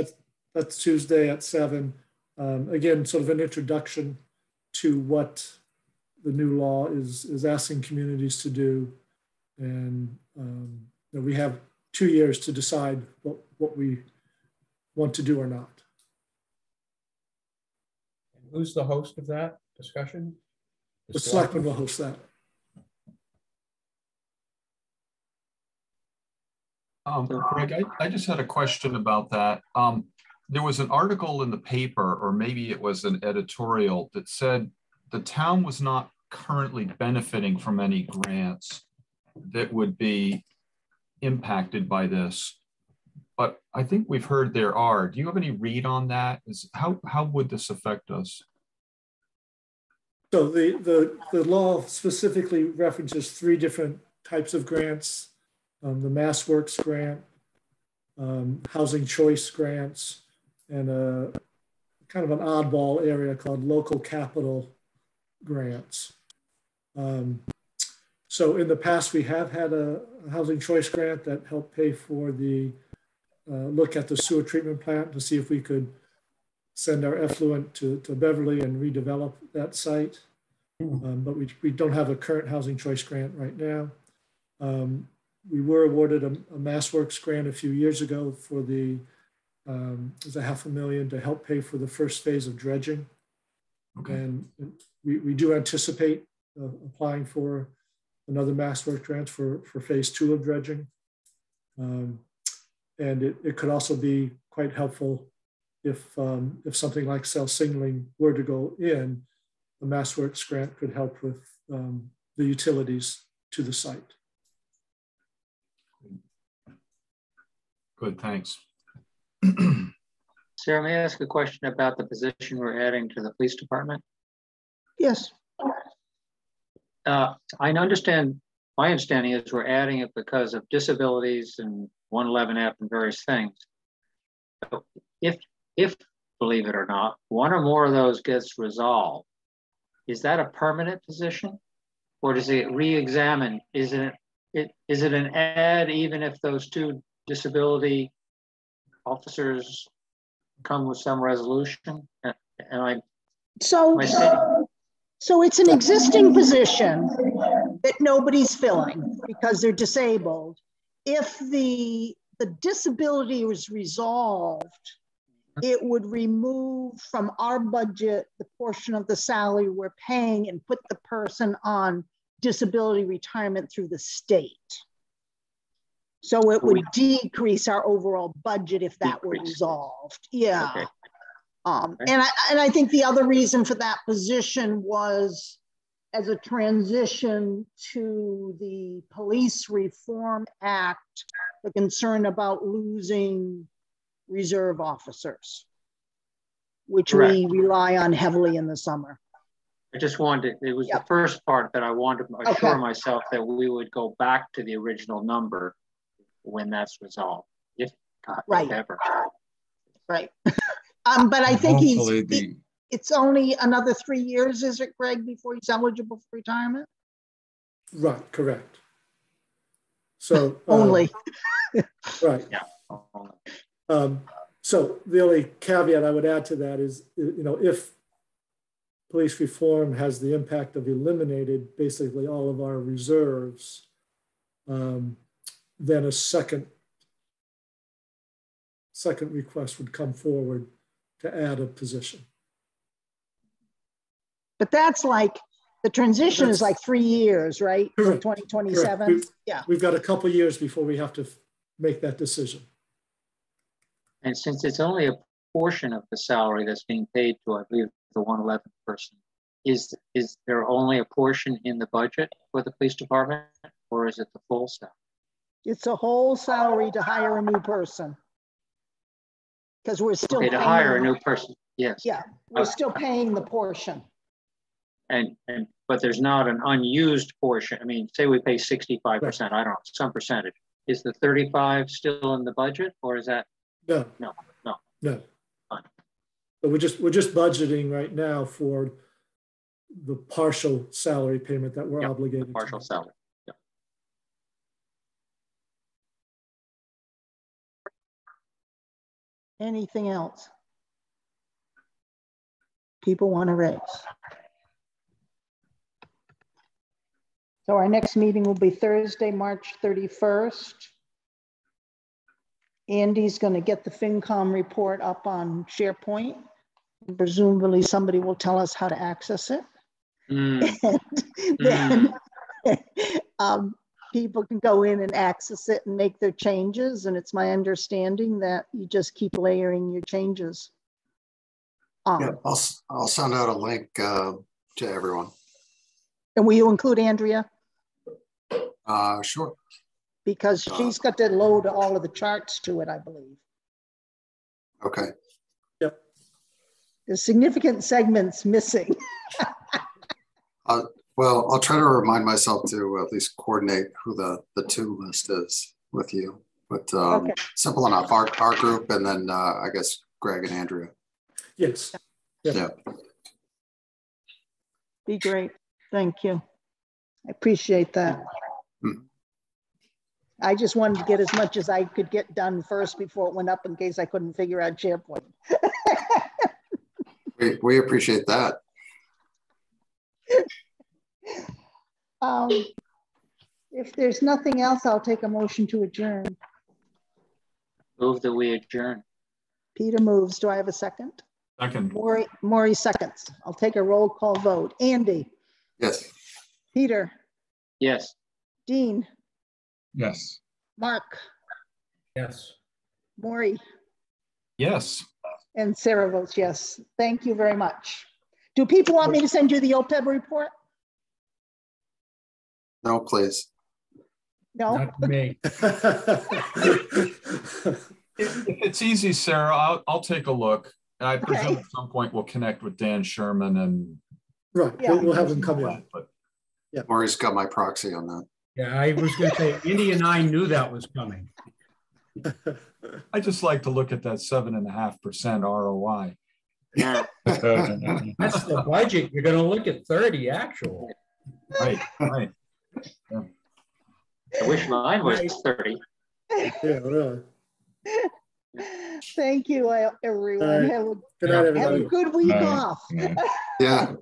Speaker 11: That's Tuesday at 7. Again, sort of an introduction to what the new law is asking communities to do, and we have 2 years to decide what we want to do or not.
Speaker 8: And who's the host of that discussion?
Speaker 11: The selectmen will host that.
Speaker 13: Greg, I just had a question about that. There was an article in the paper, or maybe it was an editorial, that said the town was not currently benefiting from any grants that would be impacted by this. But I think we've heard there are. Do you have any read on that? How would this affect us?
Speaker 11: So the law specifically references 3 different types of grants. The MassWorks grant, housing choice grants, and a kind of an oddball area called local capital grants. So in the past, we have had a housing choice grant that helped pay for the look at the sewer treatment plant to see if we could send our effluent to Beverly and redevelop that site. But we don't have a current housing choice grant right now. We were awarded a MassWorks grant a few years ago for the, it was $500,000 to help pay for the first phase of dredging. Okay. And we do anticipate applying for another MassWorks grant for phase 2 of dredging. And it could also be quite helpful if something like cell signaling were to go in, the MassWorks grant could help with the utilities to the site.
Speaker 13: Good, thanks.
Speaker 9: Sarah, may I ask a question about the position we're adding to the police department?
Speaker 2: Yes.
Speaker 9: I understand, my understanding is we're adding it because of disabilities and 111F and various things. So if, believe it or not, one or more of those gets resolved, is that a permanent position? Or does it re-examine? Is it an add even if those 2 disability officers come with some resolution?
Speaker 2: So it's an existing position that nobody's filling because they're disabled. If the disability was resolved, it would remove from our budget the portion of the salary we're paying and put the person on disability retirement through the state. So it would decrease our overall budget if that were resolved. Yeah. Okay. And I think the other reason for that position was as a transition to the Police Reform Act, the concern about losing reserve officers, which we rely on heavily in the summer.
Speaker 9: I just wanted, it was the first part that I wanted to assure myself that we would go back to the original number when that's resolved. If
Speaker 2: right.
Speaker 9: Ever.
Speaker 2: Right. But I think it's only another 3 years, is it, Greg, before he's eligible for retirement?
Speaker 11: Right, correct. So
Speaker 2: only.
Speaker 11: Right. Yeah. So the only caveat I would add to that is, if police reform has the impact of eliminated basically all of our reserves, then a second request would come forward to add a position.
Speaker 2: But that's like, the transition is like 3 years, right? Correct. 2027. Yeah.
Speaker 11: We've got a couple of years before we have to make that decision.
Speaker 9: And since it's only a portion of the salary that's being paid to, I believe, the 111 person, is there only a portion in the budget for the police department, or is it the full salary?
Speaker 2: It's a whole salary to hire a new person. Because we're still
Speaker 9: paying, to hire a new person, yes.
Speaker 2: Yeah, we're still paying the portion.
Speaker 9: But there's not an unused portion. I mean, say we pay 65%, right. I don't know, some percentage. Is the 35 still in the budget, or is that?
Speaker 11: No.
Speaker 9: Fine.
Speaker 11: But we're just budgeting right now for the partial salary payment that we're obligated to.
Speaker 9: Partial salary. Yeah.
Speaker 2: Anything else people want to raise? So our next meeting will be Thursday, March 31st. Andy's going to get the FinCom report up on SharePoint. And presumably somebody will tell us how to access it. Then people can go in and access it and make their changes. And it's my understanding that you just keep layering your changes.
Speaker 3: Yeah, I'll send out a link to everyone.
Speaker 2: And will you include Andrea?
Speaker 3: Sure.
Speaker 2: Because she's got to load all of the charts to it, I believe.
Speaker 3: Okay.
Speaker 11: Yep.
Speaker 2: There's significant segments missing.
Speaker 3: Well, I'll try to remind myself to at least coordinate who the to list is with you. But simple enough, our group, and then I guess Greg and Andrea.
Speaker 11: Yes.
Speaker 3: Yeah.
Speaker 2: Be great. Thank you. I appreciate that. I just wanted to get as much as I could get done first before it went up in case I couldn't figure out SharePoint.
Speaker 3: We appreciate that.
Speaker 2: If there's nothing else, I'll take a motion to adjourn.
Speaker 9: Move that we adjourn.
Speaker 2: Peter moves. Do I have a second?
Speaker 13: Second.
Speaker 2: Maury seconds. I'll take a roll call vote. Andy?
Speaker 3: Yes.
Speaker 2: Peter?
Speaker 9: Yes.
Speaker 2: Dean?
Speaker 4: Yes.
Speaker 2: Mark?
Speaker 8: Yes.
Speaker 2: Maury?
Speaker 13: Yes.
Speaker 2: And Sarah votes yes. Thank you very much. Do people want me to send you the OPEB report?
Speaker 3: No, please.
Speaker 2: No?
Speaker 8: Not me.
Speaker 13: If it's easy, Sarah, I'll take a look. And I presume at some point we'll connect with Dan Sherman and
Speaker 11: right. Yeah. We'll have him come in.
Speaker 13: But
Speaker 3: yeah, Maury's got my proxy on that.
Speaker 8: Yeah, I was going to say, Indy and I knew that was coming.
Speaker 13: I just like to look at that 7.5% ROI.
Speaker 9: Yeah.
Speaker 8: That's the budget. You're going to look at 30 actual.
Speaker 13: Right, right. Yeah.
Speaker 9: I wish mine was 30.
Speaker 11: Yeah, really.
Speaker 2: Thank you, everyone.
Speaker 11: Good night, everybody.
Speaker 2: Have a good week off.
Speaker 3: Yeah.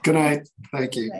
Speaker 3: Good night. Thank you.